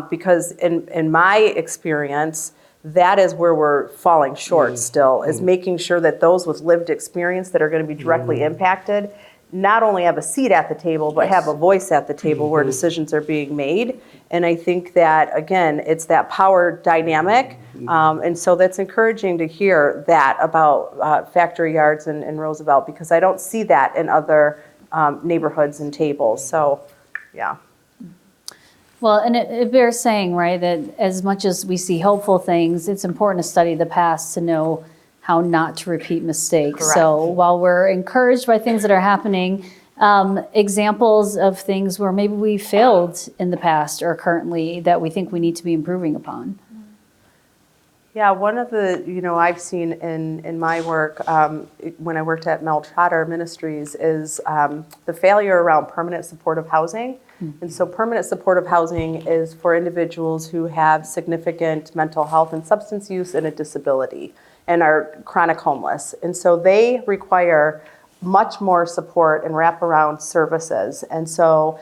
because in my experience, that is where we're falling short still, is making sure that those with lived experience that are going to be directly impacted not only have a seat at the table, but have a voice at the table where decisions are being made. And I think that, again, it's that power dynamic. And so that's encouraging to hear that about factory yards in Roosevelt, because I don't see that in other neighborhoods and tables. So, yeah. Well, and it bears saying, right, that as much as we see hopeful things, it's important to study the past to know how not to repeat mistakes. Correct. So while we're encouraged by things that are happening, examples of things where maybe we failed in the past or currently that we think we need to be improving upon. Yeah, one of the, I've seen in my work, when I worked at Mel Trotter Ministries, is the failure around permanent supportive housing. And so permanent supportive housing is for individuals who have significant mental health and substance use and a disability and are chronic homeless. And so they require much more support and wraparound services. And so,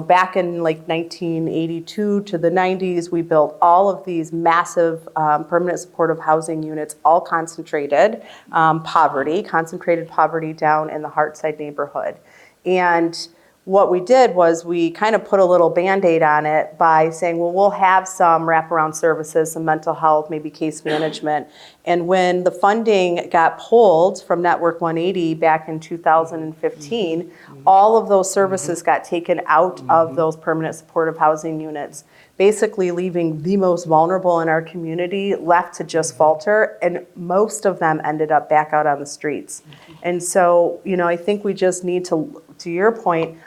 back in like 1982 to the 90s, we built all of these massive permanent supportive housing units, all concentrated poverty down in the Hartside neighborhood. And what we did was we kind of put a little Band-Aid on it by saying, well, we'll have some wraparound services, some mental health, maybe case management. And when the funding got pulled from Network 180 back in 2015, all of those services got taken out of those permanent supportive housing units, basically leaving the most vulnerable in our community left to just falter. And most of them ended up back out on the streets. And so, I think we just need to your point,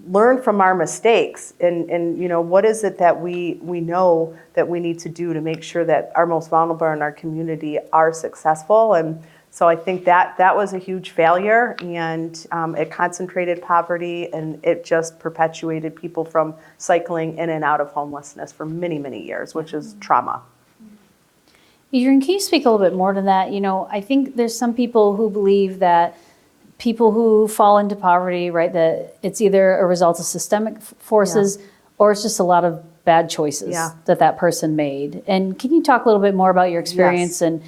learn from our mistakes and what is it that we know that we need to do to make sure that our most vulnerable in our community are successful. And so I think that was a huge failure, and it concentrated poverty, and it just perpetuated people from cycling in and out of homelessness for many, many years, which is trauma. Adrienne, can you speak a little bit more to that? I think there's some people who believe that people who fall into poverty, right, that it's either a result of systemic forces or it's just a lot of bad choices that person made. And can you talk a little bit more about your experience and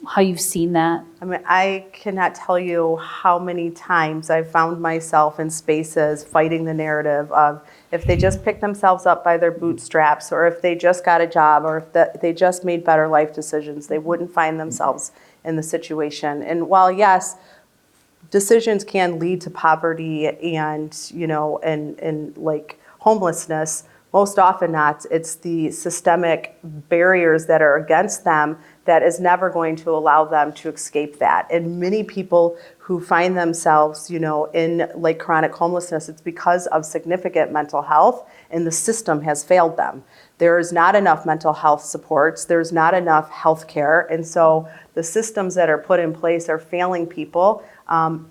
how you've seen that? I mean, I cannot tell you how many times I've found myself in spaces fighting the narrative of if they just picked themselves up by their bootstraps, or if they just got a job, or if they just made better life decisions, they wouldn't find themselves in the situation. And while, yes, decisions can lead to poverty and, and like homelessness, most often not. It's the systemic barriers that are against them that is never going to allow them to escape that. And many people who find themselves, in like chronic homelessness, it's because of significant mental health, and the system has failed them. There is not enough mental health supports. There's not enough health care. And so the systems that are put in place are failing people.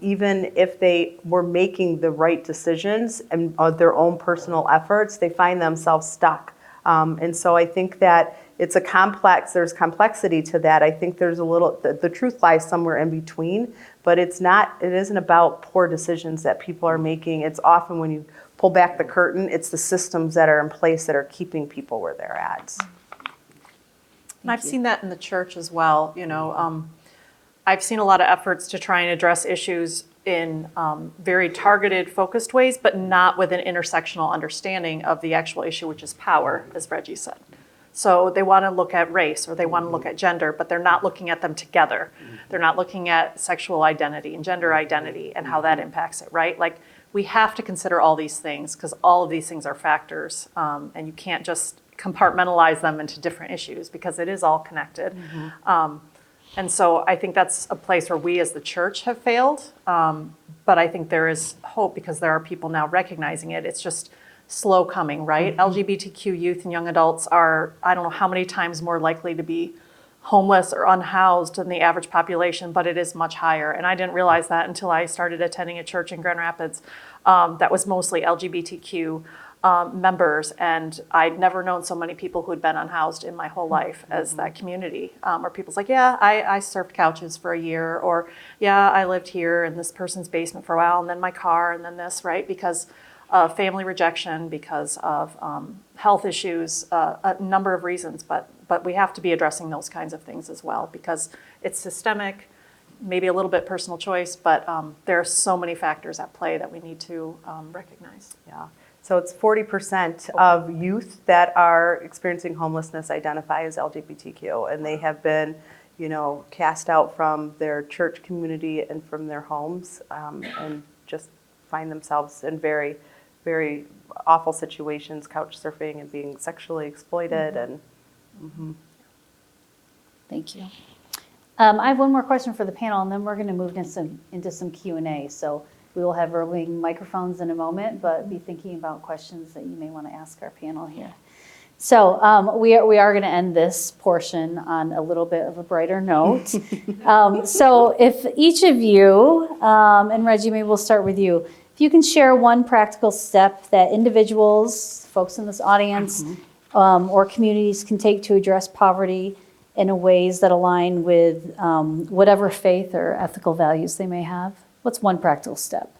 Even if they were making the right decisions and their own personal efforts, they find themselves stuck. And so I think that it's there's complexity to that. I think there's the truth lies somewhere in between, but it isn't about poor decisions that people are making. It's often, when you pull back the curtain, it's the systems that are in place that are keeping people where they're at. And I've seen that in the church as well. I've seen a lot of efforts to try and address issues in very targeted, focused ways, but not with an intersectional understanding of the actual issue, which is power, as Reggie said. So they want to look at race, or they want to look at gender, but they're not looking at them together. They're not looking at sexual identity and gender identity and how that impacts it, right? Like, we have to consider all these things, because all of these things are factors, and you can't just compartmentalize them into different issues, because it is all connected. And so I think that's a place where we as the church have failed, but I think there is hope, because there are people now recognizing it. It's just slow coming, right? LGBTQ youth and young adults are, I don't know how many times more likely to be homeless or unhoused than the average population, but it is much higher. And I didn't realize that until I started attending a church in Grand Rapids that was mostly LGBTQ members, and I'd never known so many people who had been unhoused in my whole life as that community, where people's like, yeah, I surfed couches for a year, or yeah, I lived here in this person's basement for a while, and then my car, and then this, right? Because of family rejection, because of health issues, a number of reasons, but we have to be addressing those kinds of things as well, because it's systemic, maybe a little bit personal choice, but there are so many factors at play that we need to recognize. Yeah. So it's 40% of youth that are experiencing homelessness identify as LGBTQ, and they have been, cast out from their church community and from their homes, and just find themselves in very, very awful situations, couch surfing and being sexually exploited. And Thank you. I have one more question for the panel, and then we're going to move into some Q&A. So we will have roving microphones in a moment, but be thinking about questions that you may want to ask our panel here. So we are going to end this portion on a little bit of a brighter note. So if each of you, and Reggie, maybe we'll start with you, if you can share one practical step that individuals, folks in this audience, or communities can take to address poverty in ways that align with whatever faith or ethical values they may have. What's one practical step?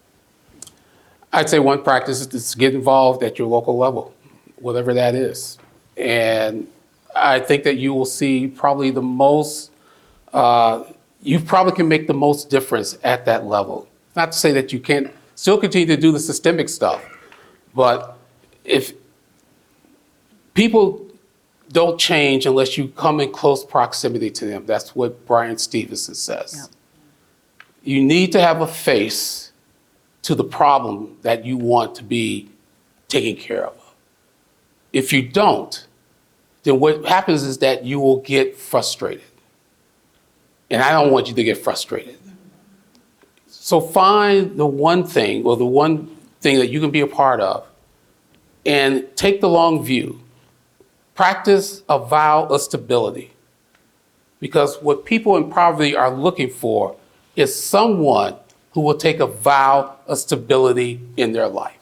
I'd say one practice is to get involved at your local level, whatever that is. And I think that you will see probably the most, you probably can make the most difference at that level. Not to say that you can't still continue to do the systemic stuff, but if people don't change unless you come in close proximity to them, that's what Brian Stevenson says. Yep. You need to have a face to the problem that you want to be taken care of. If you don't, then what happens is that you will get frustrated. And I don't want you to get frustrated. So find the one thing, or the one thing that you can be a part of, and take the long view. Practice a vow of stability. Because what people in poverty are looking for is someone who will take a vow of stability in their life.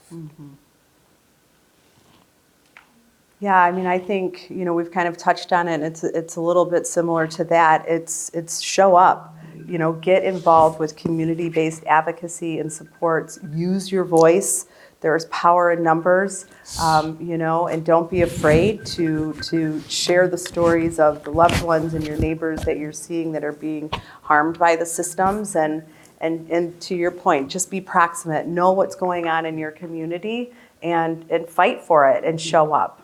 Yeah, I mean, I think, we've kind of touched on it. It's a little bit similar to that. It's show up, get involved with community-based advocacy and supports. Use your voice. There's power in numbers, and don't be afraid to share the stories of the loved ones and your neighbors that you're seeing that are being harmed by the systems. And to your point, just be proximate. Know what's going on in your community and fight for it and show up.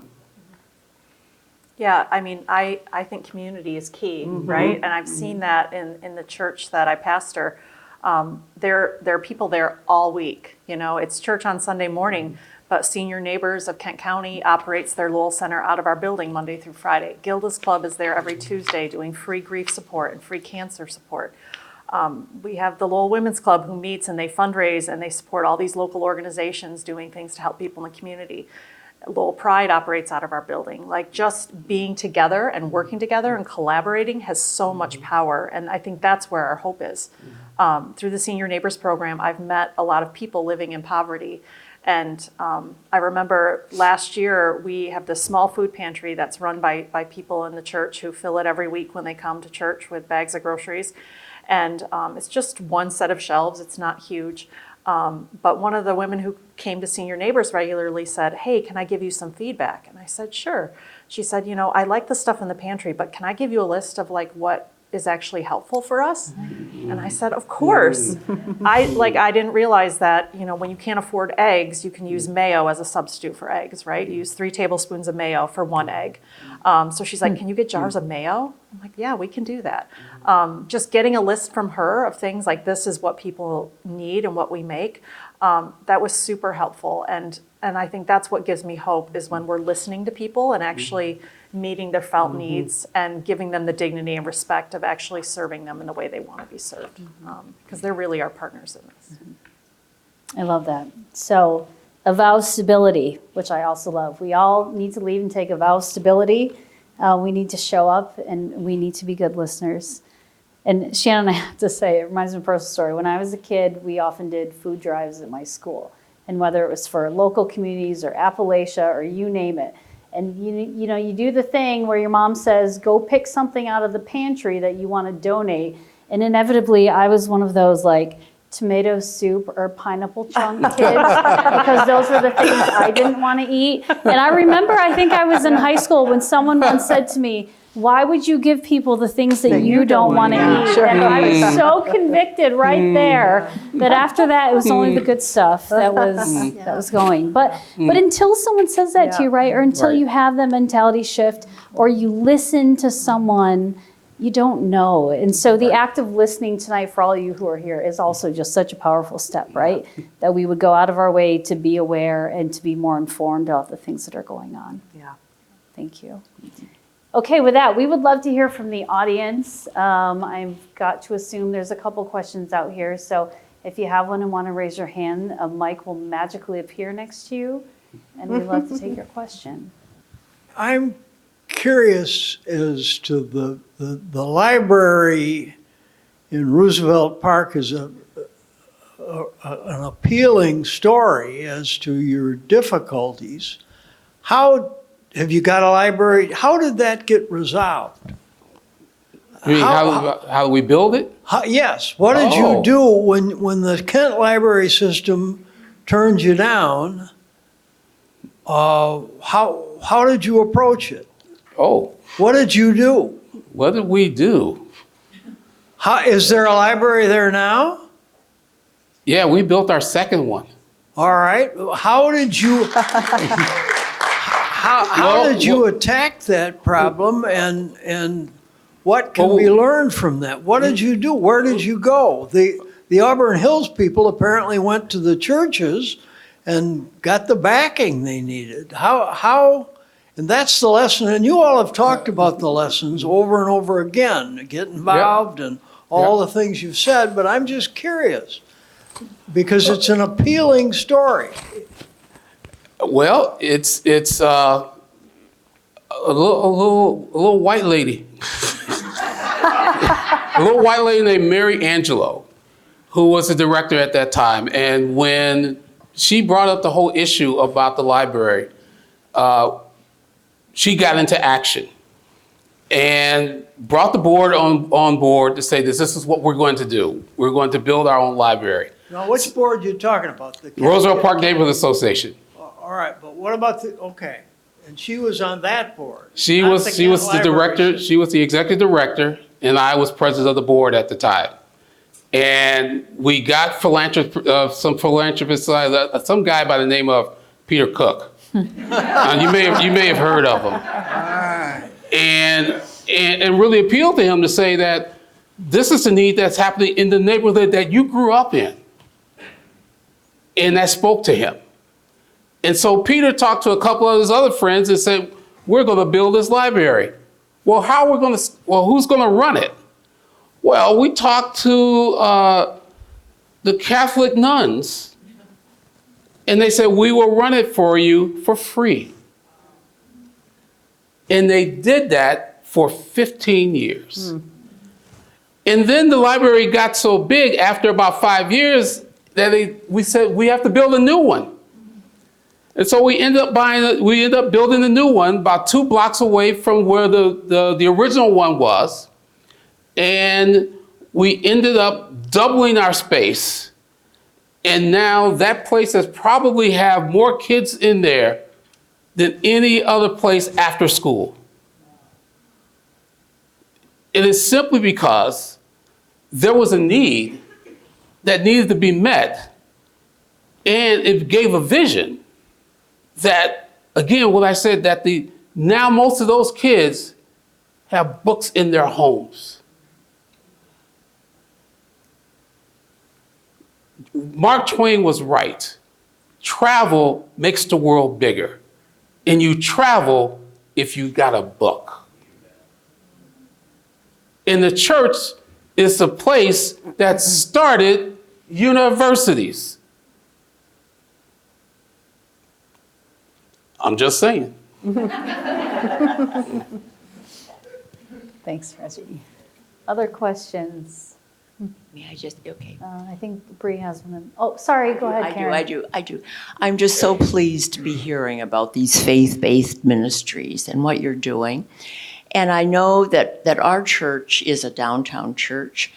Yeah, I mean, I think community is key, right? And I've seen that in the church that I pastor. There are people there all week. It's church on Sunday morning, but Senior Neighbors of Kent County operates their Lowell Center out of our building Monday through Friday. Gilda's Club is there every Tuesday doing free grief support and free cancer support. We have the Lowell Women's Club who meets and they fundraise and they support all these local organizations doing things to help people in the community. Lowell Pride operates out of our building. Like, just being together and working together and collaborating has so much power, and I think that's where our hope is. Through the Senior Neighbors program, I've met a lot of people living in poverty, and I remember last year we have this small food pantry that's run by people in the church who fill it every week when they come to church with bags of groceries, and it's just one set of shelves. It's not huge. But one of the women who came to Senior Neighbors regularly said, "Hey, can I give you some feedback?" And I said, "Sure." She said, "I like the stuff in the pantry, but can I give you a list of what is actually helpful for us?" And I said, "Of course." I didn't realize that, when you can't afford eggs, you can use mayo as a substitute for eggs, right? You use 3 tablespoons of mayo for 1 egg. So she's like, "Can you get jars of mayo?" I'm like, "Yeah, we can do that." Just getting a list from her of things like, this is what people need and what we make, that was super helpful. And I think that's what gives me hope, is when we're listening to people and actually meeting their felt needs and giving them the dignity and respect of actually serving them in the way they want to be served, because they're really our partners in this. I love that. So a vow of stability, which I also love. We all need to leave and take a vow of stability. We need to show up, and we need to be good listeners. And Shannon, I have to say, it reminds me of a personal story. When I was a kid, we often did food drives at my school. And whether it was for local communities or Appalachia or you name it. And you do the thing where your mom says, go pick something out of the pantry that you want to donate. And inevitably, I was one of those like tomato soup or pineapple chunk kids because those were the things I didn't want to eat. And I remember, I think I was in high school when someone once said to me, why would you give people the things that you don't want to eat? Sure. And I was so convicted right there that after that, it was only the good stuff that was going. But until someone says that to you, right, or until you have that mentality shift, or you listen to someone, you don't know. And so the act of listening tonight for all of you who are here is also just such a powerful step, right? That we would go out of our way to be aware and to be more informed of the things that are going on. Yeah. Thank you. Okay, with that, we would love to hear from the audience. I've got to assume there's a couple questions out here. So if you have one and want to raise your hand, a mic will magically appear next to you. And we'd love to take your question. I'm curious as to the library in Roosevelt Park is an appealing story as to your difficulties. How have you got a library? How did that get resolved? You mean, how do we build it? Yes. What did you do when the Kent library system turned you down? How did you approach it? Oh, What did you do? what did we do? Is there a library there now? Yeah, we built our second one. All right. How did you how did you attack that problem, and what can we learn from that? What did you do? Where did you go? The Auburn Hills people apparently went to the churches and got the backing they needed. How and that's the lesson, and you all have talked about the lessons over and over again, get involved and all the things you've said, but I'm just curious because it's an appealing story. Well, it's a little white lady, a little white lady named Mary Angelo, who was the director at that time. And when she brought up the whole issue about the library, she got into action and brought the board on board to say this is what we're going to do. We're going to build our own library. Now, which board are you talking about? The Roosevelt Park Neighborhood Association. All right, but what about okay? And she was on that board. She not was the the Kent director. Library. She was the executive director, and I was president of the board at the time. And we got some philanthropists, some guy by the name of Peter Cook. You may have heard of him. And really appealed to him to say that this is a need that's happening in the neighborhood that you grew up in. And that spoke to him. And so Peter talked to a couple of his other friends and said, we're going to build this library. Well, who's going to run it? Well, we talked to the Catholic nuns, and they said, we will run it for you for free. And they did that for 15 years. And then the library got so big after about 5 years that we said, we have to build a new one. And so we ended up building a new one about 2 blocks away from where the original one was. And we ended up doubling our space. And now that place has probably have more kids in there than any other place after school. It is simply because there was a need that needed to be met. And it gave a vision that, again, what I said, that now most of those kids have books in their homes. Mark Twain was right. Travel makes the world bigger. And you travel if you got a book. And the church is a place that started universities. I'm just saying. Thanks, Reggie. Other questions? May I just, okay. I think Bree has one. Oh, sorry, go ahead, Karen. I do. I'm just so pleased to be hearing about these faith-based ministries and what you're doing. And I know that our church is a downtown church,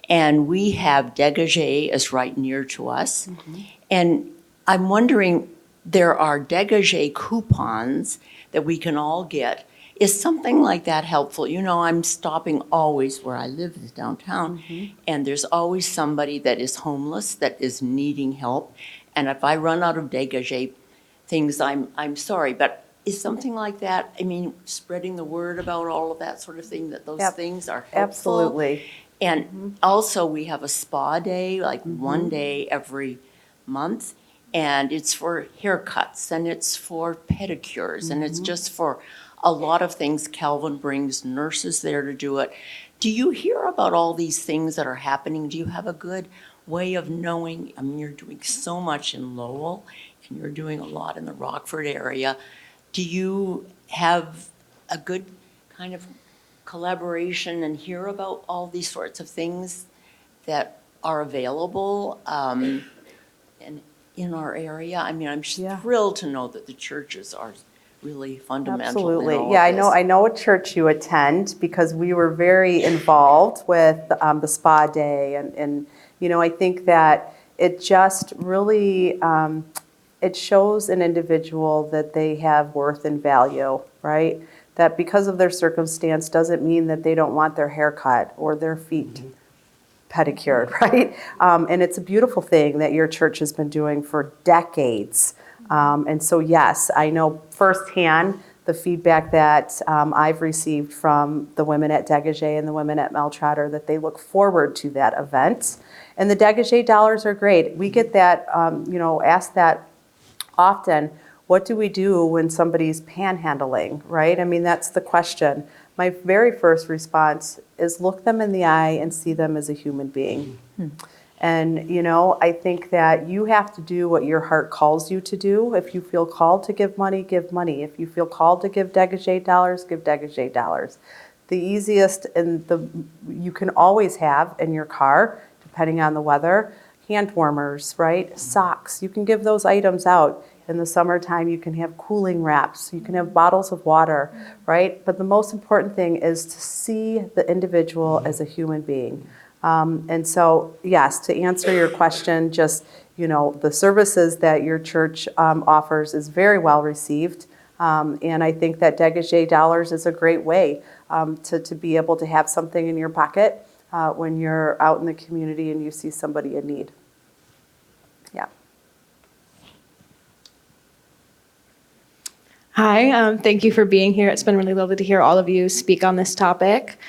and we have Dégagé is right near to us. Mm-hmm. And I'm wondering, there are Dégagé coupons that we can all get. Is something like that helpful? You know, I'm stopping always where I live is downtown, and there's always somebody that is homeless, that is needing help. And if I run out of Dégagé things, I'm sorry, but is something like that, I mean, spreading the word about all of that sort of thing, that those things are helpful? Absolutely. And also, we have a spa day, like one day every month, and it's for haircuts, and it's for pedicures, and it's just for a lot of things. Calvin brings nurses there to do it. Do you hear about all these things that are happening? Do you have a good way of knowing? I mean, you're doing so much in Lowell, and you're doing a lot in the Rockford area. Do you have a good kind of collaboration and hear about all these sorts of things that are available and in our area? I mean, I'm thrilled to know that the churches are really fundamental. Absolutely. In all Yeah, of this. I know what church you attend, because we were very involved with the spa day. And you know, I think that it just really, it shows an individual that they have worth and value, right? That because of their circumstance doesn't mean that they don't want their hair cut or their feet pedicured, right? And it's a beautiful thing that your church has been doing for decades. And so, yes, I know firsthand the feedback that I've received from the women at Dégagé and the women at Meltrotter, that they look forward to that event. And the Dégagé dollars are great. We get that, asked that often. What do we do when somebody's panhandling, right? I mean, that's the question. My very first response is look them in the eye and see them as a human being. And, you know, I think that you have to do what your heart calls you to do. If you feel called to give money, give money. If you feel called to give Dégagé dollars, give Dégagé dollars. The easiest and you can always have in your car, depending on the weather, hand warmers, right? Socks. You can give those items out. In the summertime, you can have cooling wraps. You can have bottles of water, right? But the most important thing is to see the individual as a human being. And so, yes, to answer your question, just, you know, the services that your church offers is very well received. And I think that Dégagé dollars is a great way to be able to have something in your pocket when you're out in the community and you see somebody in need. Yeah. Hi, thank you for being here. It's been really lovely to hear all of you speak on this topic.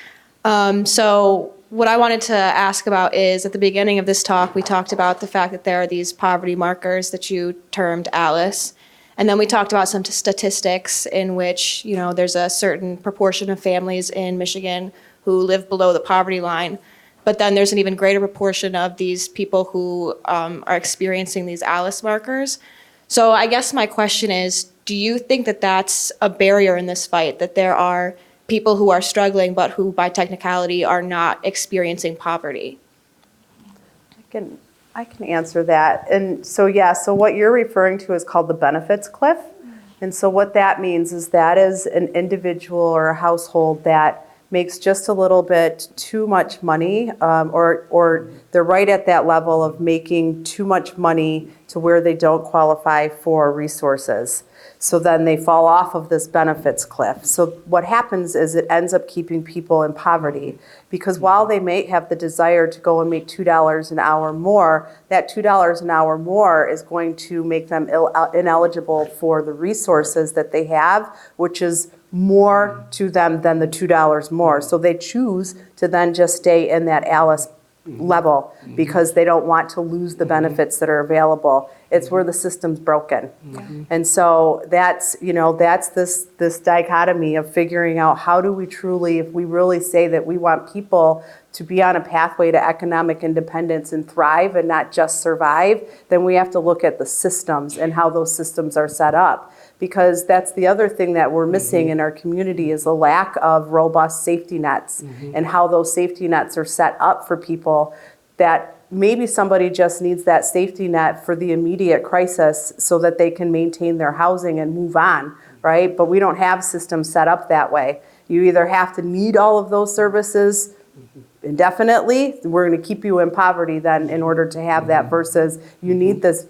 So what I wanted to ask about is, at the beginning of this talk, we talked about the fact that there are these poverty markers that you termed ALICE. And then we talked about some statistics in which, you know, there's a certain proportion of families in Michigan who live below the poverty line. But then there's an even greater proportion of these people who are experiencing these ALICE markers. So I guess my question is, do you think that that's a barrier in this fight, that there are people who are struggling but who by technicality are not experiencing poverty? I can answer that. And so, yeah, so what you're referring to is called the benefits cliff. And so what that means is that is an individual or a household that makes just a little bit too much money, or they're right at that level of making too much money to where they don't qualify for resources. So then they fall off of this benefits cliff. So what happens is it ends up keeping people in poverty, because while they may have the desire to go and make $2 an hour more, that $2 an hour more is going to make them ineligible for the resources that they have, which is more to them than the $2 more. So they choose to then just stay in that ALICE level because they don't want to lose the benefits that are available. It's where the system's broken. And so that's, that's this dichotomy of figuring out how do we truly, if we really say that we want people to be on a pathway to economic independence and thrive and not just survive, then we have to look at the systems and how those systems are set up. Because that's the other thing that we're missing in our community is a lack of robust safety nets and how those safety nets are set up for people that maybe somebody just needs that safety net for the immediate crisis so that they can maintain their housing and move on, right? But we don't have systems set up that way. You either have to need all of those services indefinitely, we're going to keep you in poverty then in order to have that, versus you need this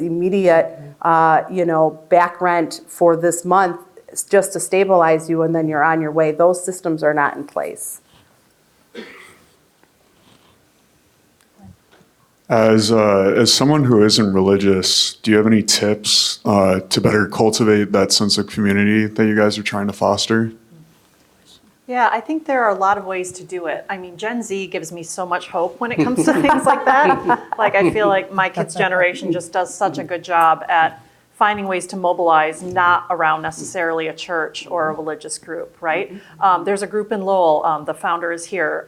immediate back rent for this month just to stabilize you, and then you're on your way. Those systems are not in place. As someone who isn't religious, do you have any tips to better cultivate that sense of community that you guys are trying to foster? Yeah, I think there are a lot of ways to do it. I mean, Gen Z gives me so much hope when it comes to things like that. Like, I feel like my kids' generation just does such a good job at finding ways to mobilize, not around necessarily a church or a religious group, right? There's a group in Lowell, the founder is here,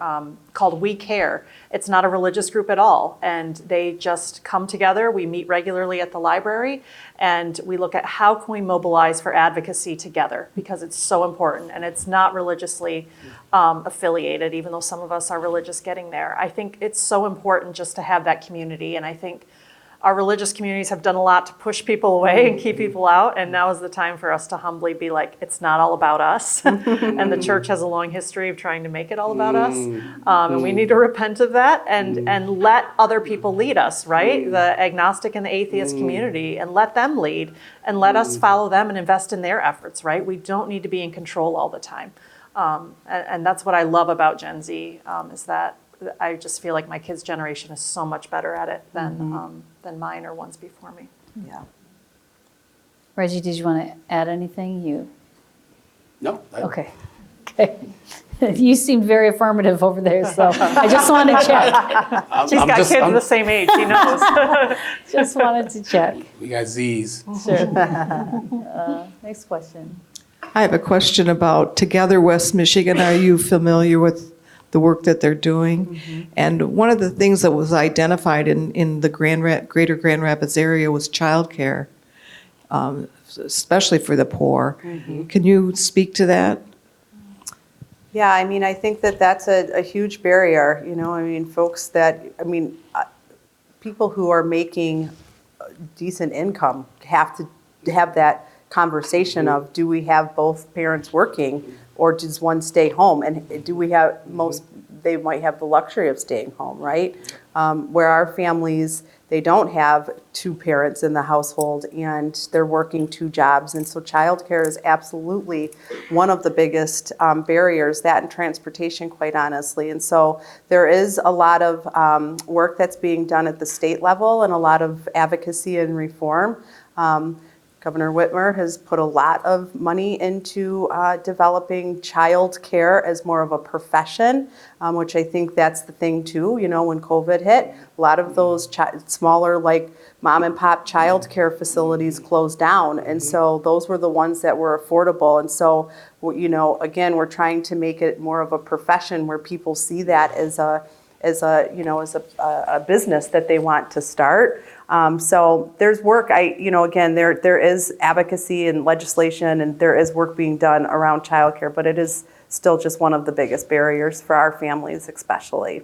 called We Care. It's not a religious group at all, and they just come together. We meet regularly at the library, and we look at how can we mobilize for advocacy together, because it's so important, and it's not religiously affiliated, even though some of us are religious getting there. I think it's so important just to have that community, and I think our religious communities have done a lot to push people away and keep people out, and now is the time for us to humbly be like, it's not all about us. And the church has a long history of trying to make it all about us. And we need to repent of that and let other people lead us, right? The agnostic and the atheist community, and let them lead, and let us follow them and invest in their efforts, right? We don't need to be in control all the time. And that's what I love about Gen Z, is that I just feel like my kids' generation is so much better at it than mine or ones before me. Yeah. Reggie, did you want to add anything? No. Okay. You seemed very affirmative over there, so I just wanted to check. She's got kids the same age, she knows. Just wanted to check. We got Z's. Sure. Next question. I have a question about Together West Michigan. Are you familiar with the work that they're doing? And one of the things that was identified in the greater Grand Rapids area was childcare, especially for the poor. Can you speak to that? Yeah, I mean, I think that that's a huge barrier. People who are making decent income have to have that conversation of, do we have both parents working, or does one stay home? And do we have they might have the luxury of staying home, right? Where our families, they don't have two parents in the household and they're working two jobs. And so childcare is absolutely one of the biggest barriers, that and transportation, quite honestly. And so there is a lot of work that's being done at the state level and a lot of advocacy and reform. Governor Whitmer has put a lot of money into developing child care as more of a profession, which I think that's the thing too. When COVID hit, a lot of those smaller, like mom and pop child care facilities closed down. And so those were the ones that were affordable. And so, again, we're trying to make it more of a profession where people see that as a business that they want to start. So there's work. Again, there is advocacy and legislation, and there is work being done around childcare, but it is still just one of the biggest barriers for our families, especially.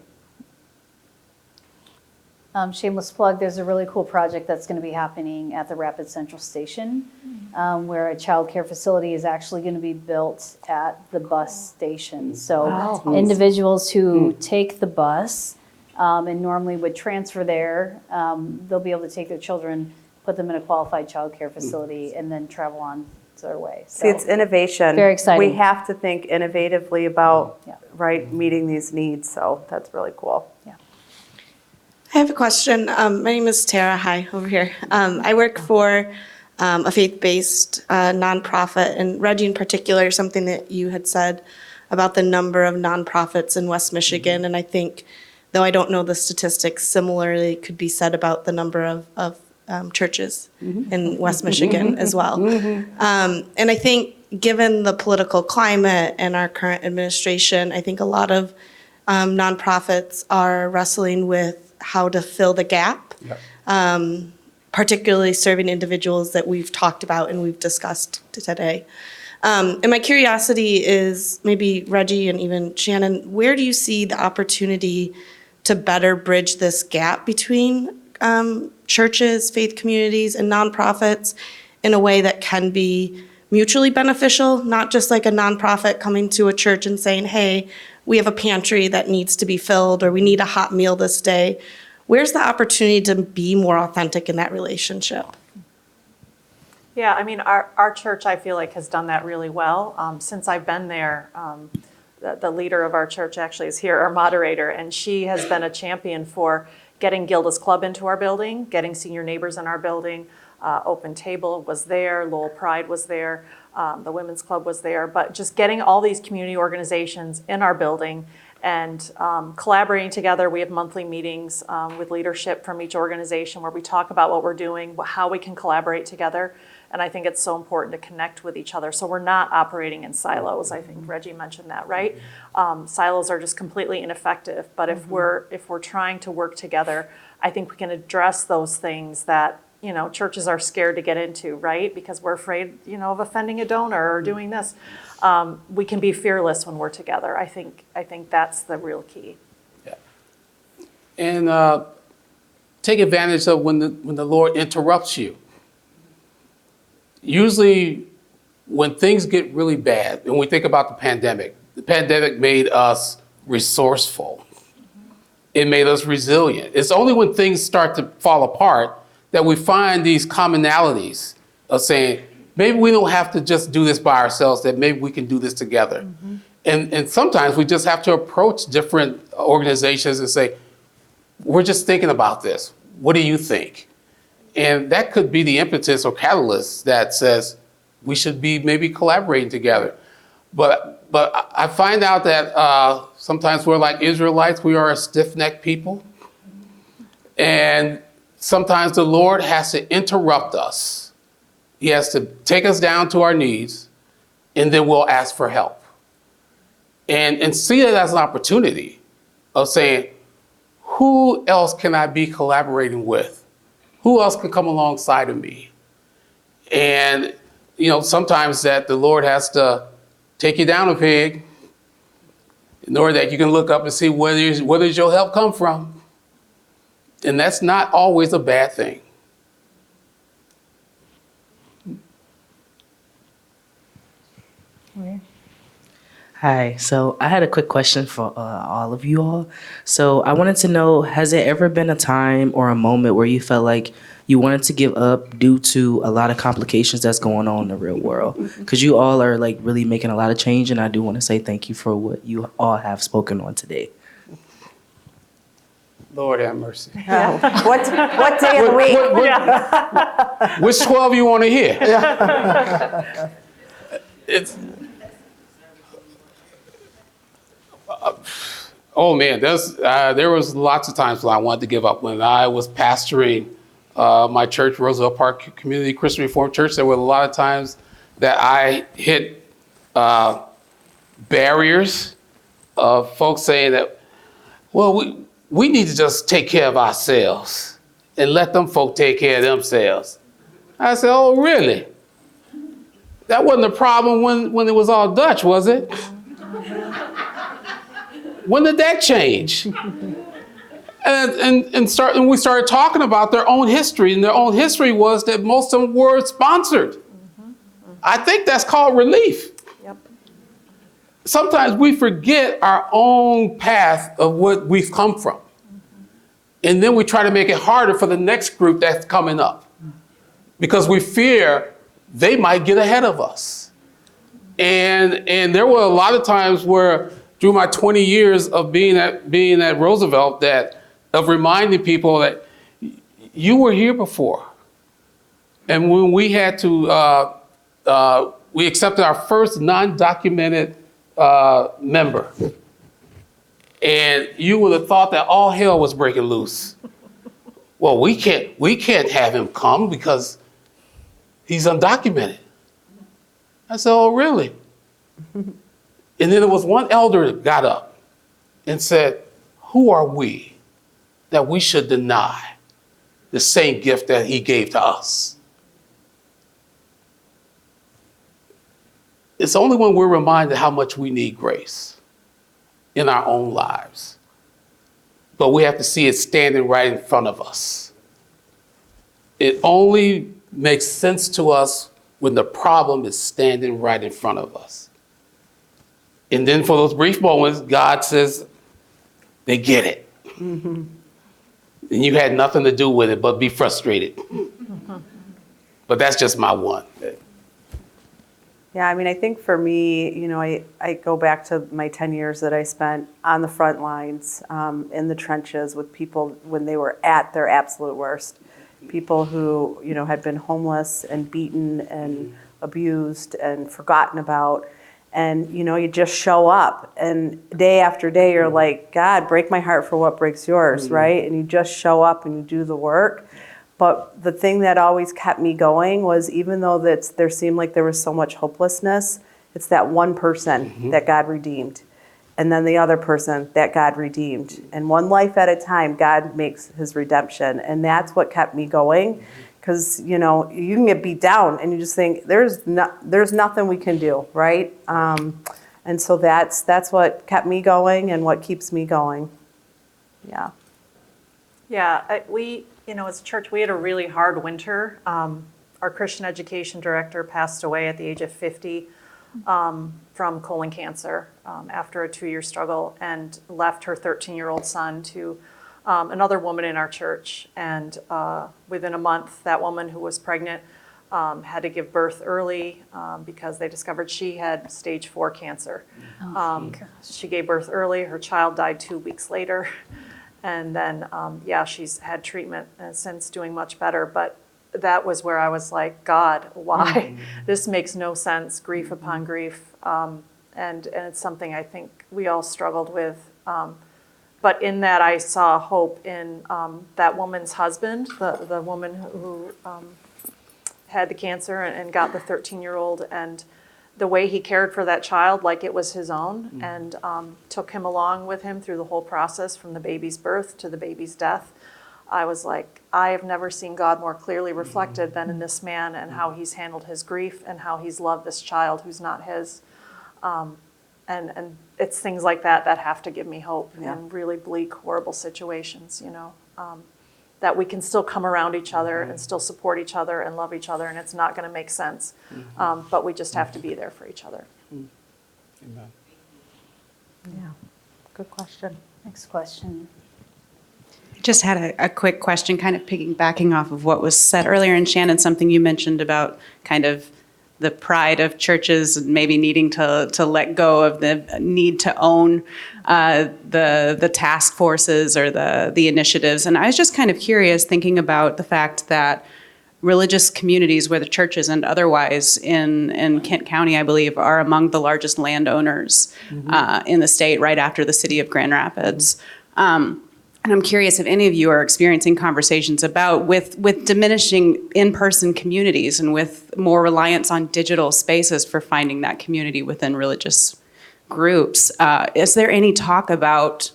Shameless plug, there's a really cool project that's going to be happening at the Rapid Central Station, where a child care facility is actually going to be built at the bus station. So individuals who take the bus and normally would transfer there, they'll be able to take their children, put them in a qualified child care facility, and then travel on their way. So, see, it's innovation. Very exciting. We have to think innovatively about meeting these needs. So that's really cool. Yeah. I have a question. My name is Tara. Hi, over here. I work for a faith-based nonprofit, and Reggie in particular, something that you had said about the number of nonprofits in West Michigan, and I think, though I don't know the statistics, similarly could be said about the number of churches in West Michigan as well. And I think given the political climate and our current administration, I think a lot of nonprofits are wrestling with how to fill the gap, particularly serving individuals that we've talked about and we've discussed today. And my curiosity is, maybe Reggie and even Shannon, where do you see the opportunity to better bridge this gap between churches, faith communities, and nonprofits in a way that can be mutually beneficial, not just like a nonprofit coming to a church and saying, hey, we have a pantry that needs to be filled, or we need a hot meal this day. Where's the opportunity to be more authentic in that relationship? Yeah, I mean, our church, I feel like, has done that really well. Since I've been there, the leader of our church actually is here, our moderator, and she has been a champion for getting Gilda's Club into our building, getting senior neighbors in our building. Open Table was there, Lowell Pride was there, the Women's Club was there, but just getting all these community organizations in our building and collaborating together. We have monthly meetings with leadership from each organization where we talk about what we're doing, how we can collaborate together. And I think it's so important to connect with each other. So we're not operating in silos. I think Reggie mentioned that, right? Silos are just completely ineffective. But if we're trying to work together, I think we can address those things that, you know, churches are scared to get into, right? Because we're afraid, you know, of offending a donor or doing this. We can be fearless when we're together. I think that's the real key. Yeah. And take advantage of when the Lord interrupts you. Usually when things get really bad, and we think about the pandemic made us resourceful. It made us resilient. It's only when things start to fall apart that we find these commonalities of saying, maybe we don't have to just do this by ourselves, that maybe we can do this together. And sometimes we just have to approach different organizations and say, we're just thinking about this. What do you think? And that could be the impetus or catalyst that says we should be maybe collaborating together. But I find out that sometimes we're like Israelites, we are a stiff-necked people. And sometimes the Lord has to interrupt us. He has to take us down to our knees, and then we'll ask for help. And see it as an opportunity of saying, who else can I be collaborating with? Who else can come alongside of me? And, you know, sometimes that the Lord has to take you down a peg in order that you can look up and see where does your help come from. And that's not always a bad thing. Hi, so I had a quick question for all of you all. So I wanted to know, has there ever been a time or a moment where you felt like you wanted to give up due to a lot of complications that's going on in the real world? Because you all are like really making a lot of change, and I do want to say thank you for what you all have spoken on today. Lord have mercy. What day of the week? Which 12 you want to hear? Oh man, there was lots of times when I wanted to give up. When I was pastoring my church, Roosevelt Park Community Christian Reformed Church, there were a lot of times that I hit barriers of folks saying that, well, we need to just take care of ourselves and let them folk take care of themselves. I said, oh, really? That wasn't a problem when it was all Dutch, was it? When did that change? And we started talking about their own history, and their own history was that most of them were sponsored. I think that's called relief. Yep. Sometimes we forget our own path of what we've come from. And then we try to make it harder for the next group that's coming up because we fear they might get ahead of us. And there were a lot of times where through my 20 years of being at Roosevelt, of reminding people that you were here before. And when we had to, we accepted our first non-documented member. And you would have thought that all hell was breaking loose. well, we can't have him come because he's undocumented. I said, oh, really? And then there was one elder that got up and said, who are we that we should deny the same gift that he gave to us? It's only when we're reminded how much we need grace in our own lives. But we have to see it standing right in front of us. It only makes sense to us when the problem is standing right in front of us. And then for those brief moments, God says, they get it. Mm-hmm. And you had nothing to do with it but be frustrated. Mm-hmm. But that's just my one. Yeah, I mean, I think for me, you know, I go back to my 10 years that I spent on the front lines, in the trenches with people when they were at their absolute worst. People who, you know, had been homeless and beaten and abused and forgotten about. And, you know, you just show up and day after day you're like, God, break my heart for what breaks yours, mm-hmm. right? And you just show up and you do the work. But the thing that always kept me going was, even though there seemed like there was so much hopelessness, it's that one person mm-hmm. that God redeemed. And then the other person that God redeemed. And one life at a time, God makes his redemption. And that's what kept me going. Because, you know, you can get beat down and you just think, there's nothing we can do, right? And so that's what kept me going and what keeps me going. Yeah. Yeah, you know, as a church, we had a really hard winter. Our Christian education director passed away at the age of 50 from colon cancer after a 2-year struggle, and left her 13-year-old son to another woman in our church. And within a month, that woman who was pregnant had to give birth early because they discovered she had stage 4 cancer. She gave birth early. Her child died 2 weeks later. And then, she's had treatment and since doing much better. But that was where I was like, God, why? Mm-hmm. This makes no sense, grief upon grief. And it's something I think we all struggled with. But in that, I saw hope in that woman's husband, the woman who had the cancer and got the 13-year-old, and the way he cared for that child like it was his own, mm-hmm. and took him along with him through the whole process from the baby's birth to the baby's death. I was like, I have never seen God more clearly reflected than in this man, and how he's handled his grief and how he's loved this child who's not his. And it's things like that have to give me hope in really bleak, horrible situations, you know, that we can still come around each other and still support each other and love each other, and it's not going to make sense, but we just have to be there for each other. Amen. Yeah, good question. Next question. Just had a quick question, kind of piggybacking off of what was said earlier. And Shannon, something you mentioned about kind of the pride of churches maybe needing to let go of the need to own the task forces or the initiatives. And I was just kind of curious, thinking about the fact that religious communities, whether churches and otherwise, in Kent County, I believe, are among the largest landowners in the state, right after the city of Grand Rapids. And I'm curious if any of you are experiencing conversations about with diminishing in-person communities and with more reliance on digital spaces for finding that community within religious groups. Is there any talk about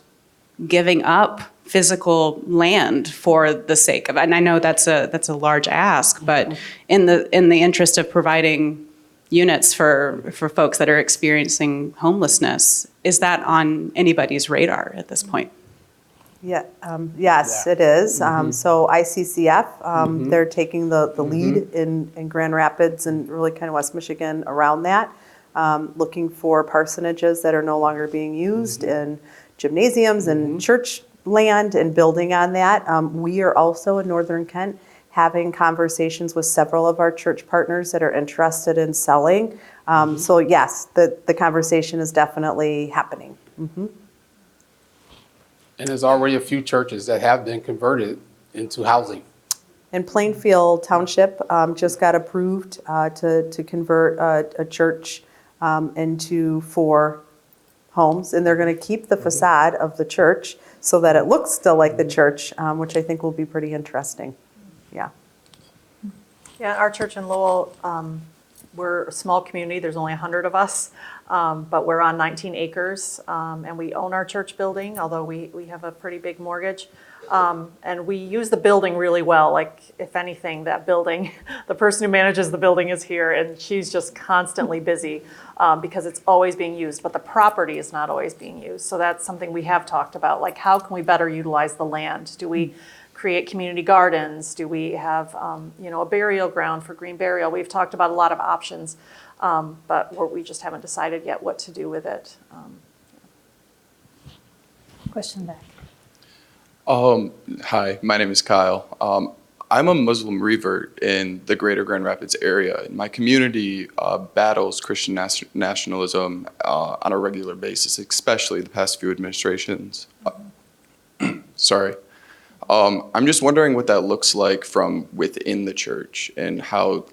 giving up physical land for the sake of, and I know that's a large ask, but in the interest of providing units for folks that are experiencing homelessness, is that on anybody's radar at this point? Yeah, yes, it is. So ICCF, they're taking the lead in Grand Rapids and really kind of West Michigan around that, looking for parsonages that are no longer being used in gymnasiums and church land and building on that. We are also in Northern Kent having conversations with several of our church partners that are interested in selling. So yes, the conversation is definitely happening. And there's already a few churches that have been converted into housing. And Plainfield Township just got approved to convert a church into 4 homes, and they're going to keep the facade of the church. so that it looks still like the church, which I think will be pretty interesting. Yeah. Yeah, our church in Lowell, we're a small community. There's only 100 of us, but we're on 19 acres, and we own our church building, although we have a pretty big mortgage. And we use the building really well. Like, if anything, that building, the person who manages the building is here, and she's just constantly busy because it's always being used, but the property is not always being used. So that's something we have talked about. Like, how can we better utilize the land? Do we create community gardens? Do we have, a burial ground for green burial? We've talked about a lot of options, but we just haven't decided yet what to do with it. Question back. Hi, my name is Kyle. I'm a Muslim revert in the greater Grand Rapids area. My community battles Christian nationalism on a regular basis, especially the past few administrations. Sorry. I'm just wondering what that looks like from within the church and how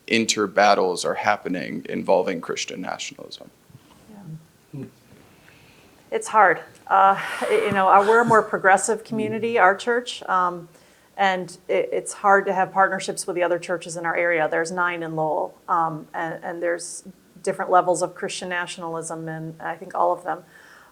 inter-battles are happening involving Christian nationalism. It's hard. We're a more progressive community, our church, and it's hard to have partnerships with the other churches in our area. There's 9 in Lowell, and there's different levels of Christian nationalism, and I think all of them.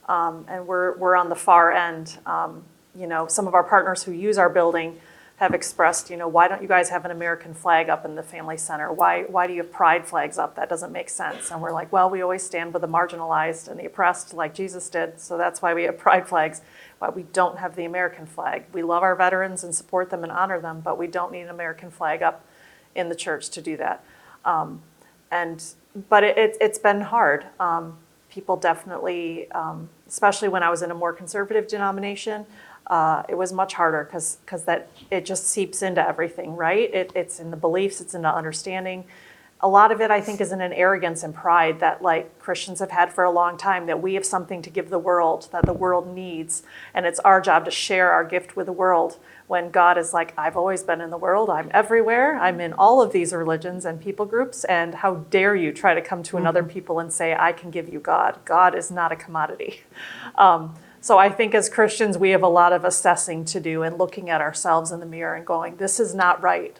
And we're on the far end. Some of our partners who use our building have expressed, why don't you guys have an American flag up in the family center? Why do you have pride flags up? That doesn't make sense. And we're like, well, we always stand with the marginalized and the oppressed like Jesus did. So that's why we have pride flags. Why we don't have the American flag. We love our veterans and support them and honor them, but we don't need an American flag up in the church to do that. But it's been hard. People definitely, especially when I was in a more conservative denomination, it was much harder because it just seeps into everything, right? It's in the beliefs, it's in the understanding. A lot of it, I think, is in an arrogance and pride that Christians have had for a long time, that we have something to give the world, that the world needs, and it's our job to share our gift with the world, when God is like, I've always been in the world, I'm everywhere, I'm in all of these religions and people groups, and how dare you try to come to another people and say, I can give you God. God is not a commodity. So I think as Christians, we have a lot of assessing to do and looking at ourselves in the mirror and going, this is not right.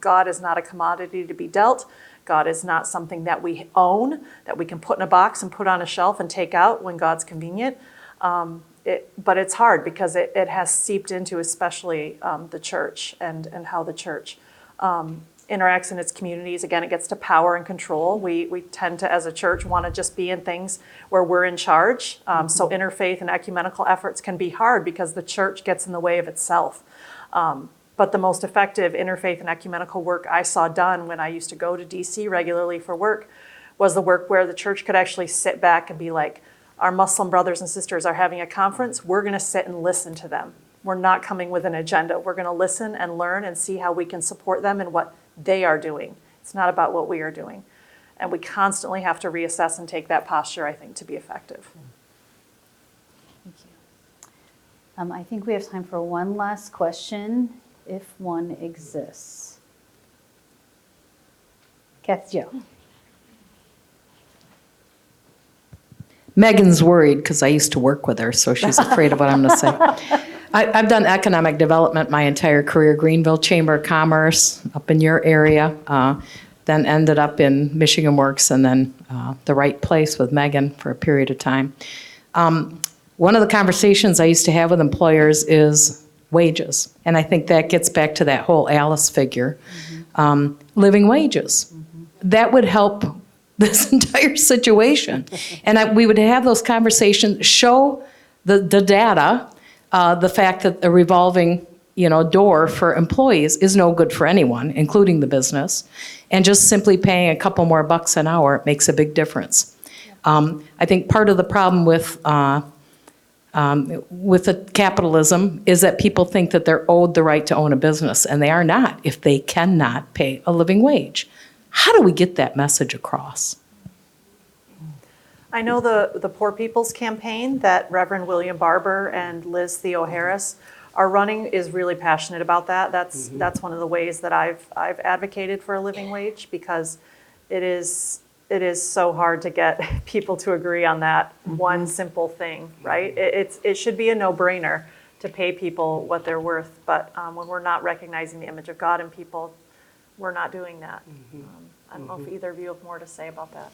God is not a commodity to be dealt. God is not something that we own, that we can put in a box and put on a shelf and take out when God's convenient. But it's hard because it has seeped into especially the church and how the church interacts in its communities. Again, it gets to power and control. We tend to, as a church, want to just be in things where we're in charge. So interfaith and ecumenical efforts can be hard because the church gets in the way of itself. But the most effective interfaith and ecumenical work I saw done when I used to go to DC regularly for work was the work where the church could actually sit back and be like, our Muslim brothers and sisters are having a conference, we're going to sit and listen to them. We're not coming with an agenda. We're going to listen and learn and see how we can support them in what they are doing. It's not about what we are doing. And we constantly have to reassess and take that posture, I think, to be effective. Thank you. I think we have time for one last question, if one exists. Kathy Jo. Megan's worried because I used to work with her, so she's afraid of what I'm going to say. I've done economic development my entire career, Greenville Chamber of Commerce, up in your area, then ended up in Michigan Works and then the Right Place with Megan for a period of time. One of the conversations I used to have with employers is wages, and I think that gets back to that whole Alice figure, living wages. That would help this entire situation. And we would have those conversations, show the data, the fact that the revolving door for employees is no good for anyone, including the business, and just simply paying a couple more bucks an hour makes a big difference. I think part of the problem with the capitalism is that people think that they're owed the right to own a business, and they are not if they cannot pay a living wage. How do we get that message across? I know the Poor People's Campaign that Reverend William Barber and Liz Theo Harris are running is really passionate about that. That's one of the ways that I've advocated for a living wage, because it is it is so hard to get people to agree on that one simple thing, right? It should be a no-brainer to pay people what they're worth, but when we're not recognizing the image of God in people, we're not doing that. I don't know if either of you have more to say about that.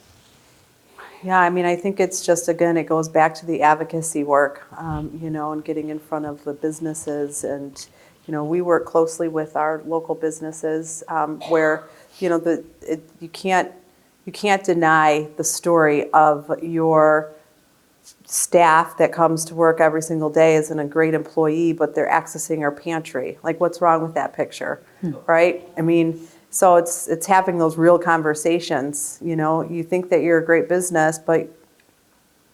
Yeah, I mean, I think it's just, again, it goes back to the advocacy work, and getting in front of the businesses. And, we work closely with our local businesses where, you can't deny the story of your staff that comes to work every single day isn't a great employee, but they're accessing our pantry. Like, what's wrong with that picture, right? I mean, so it's having those real conversations. You think that you're a great business, but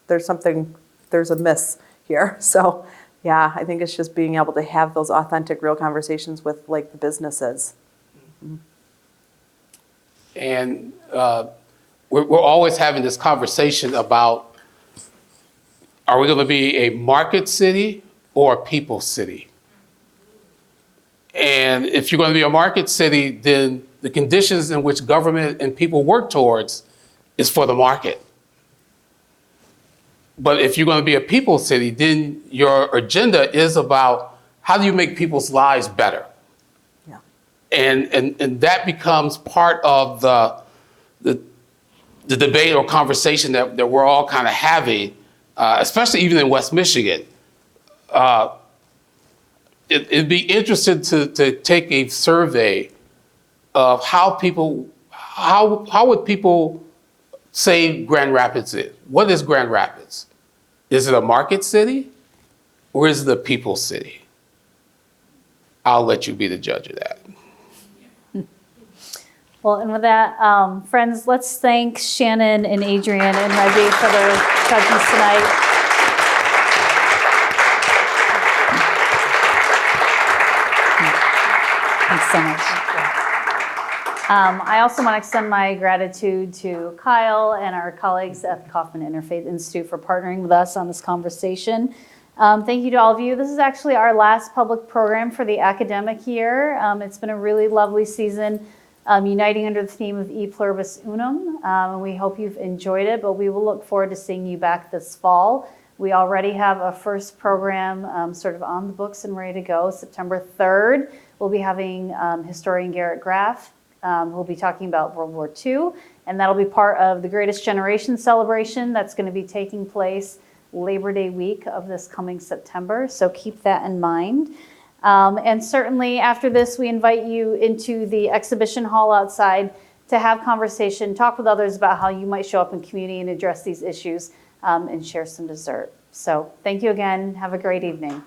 there's a miss here. So, yeah, I think it's just being able to have those authentic, real conversations with like the businesses. And we're always having this conversation about, are we going to be a market city or a people city? And if you're going to be a market city, then the conditions in which government and people work towards is for the market. But if you're going to be a people city, then your agenda is about how do you make people's lives better? Yeah. And that becomes part of the debate or conversation that we're all kind of having, especially even in West Michigan. It'd be interesting to take a survey of how would people say Grand Rapids is. What is Grand Rapids? Is it a market city or is it a people city? I'll let you be the judge of that. Well, and with that, friends, let's thank Shannon and Adrienne and Reggie for their presence tonight. Thanks so much. I also want to extend my gratitude to Kyle and our colleagues at the Kaufman Interfaith Institute for partnering with us on this conversation. Thank you to all of you. This is actually our last public program for the academic year. It's been a really lovely season, uniting under the theme of E Pluribus Unum. We hope you've enjoyed it, but we will look forward to seeing you back this fall. We already have a first program sort of on the books and ready to go. September 3rd, we'll be having historian Garrett Graff. We'll be talking about World War II, and that'll be part of the Greatest Generation celebration that's going to be taking place Labor Day week of this coming September, so keep that in mind. And certainly after this, we invite you into the exhibition hall outside to have conversation, talk with others about how you might show up in community and address these issues, and share some dessert. So thank you again. Have a great evening.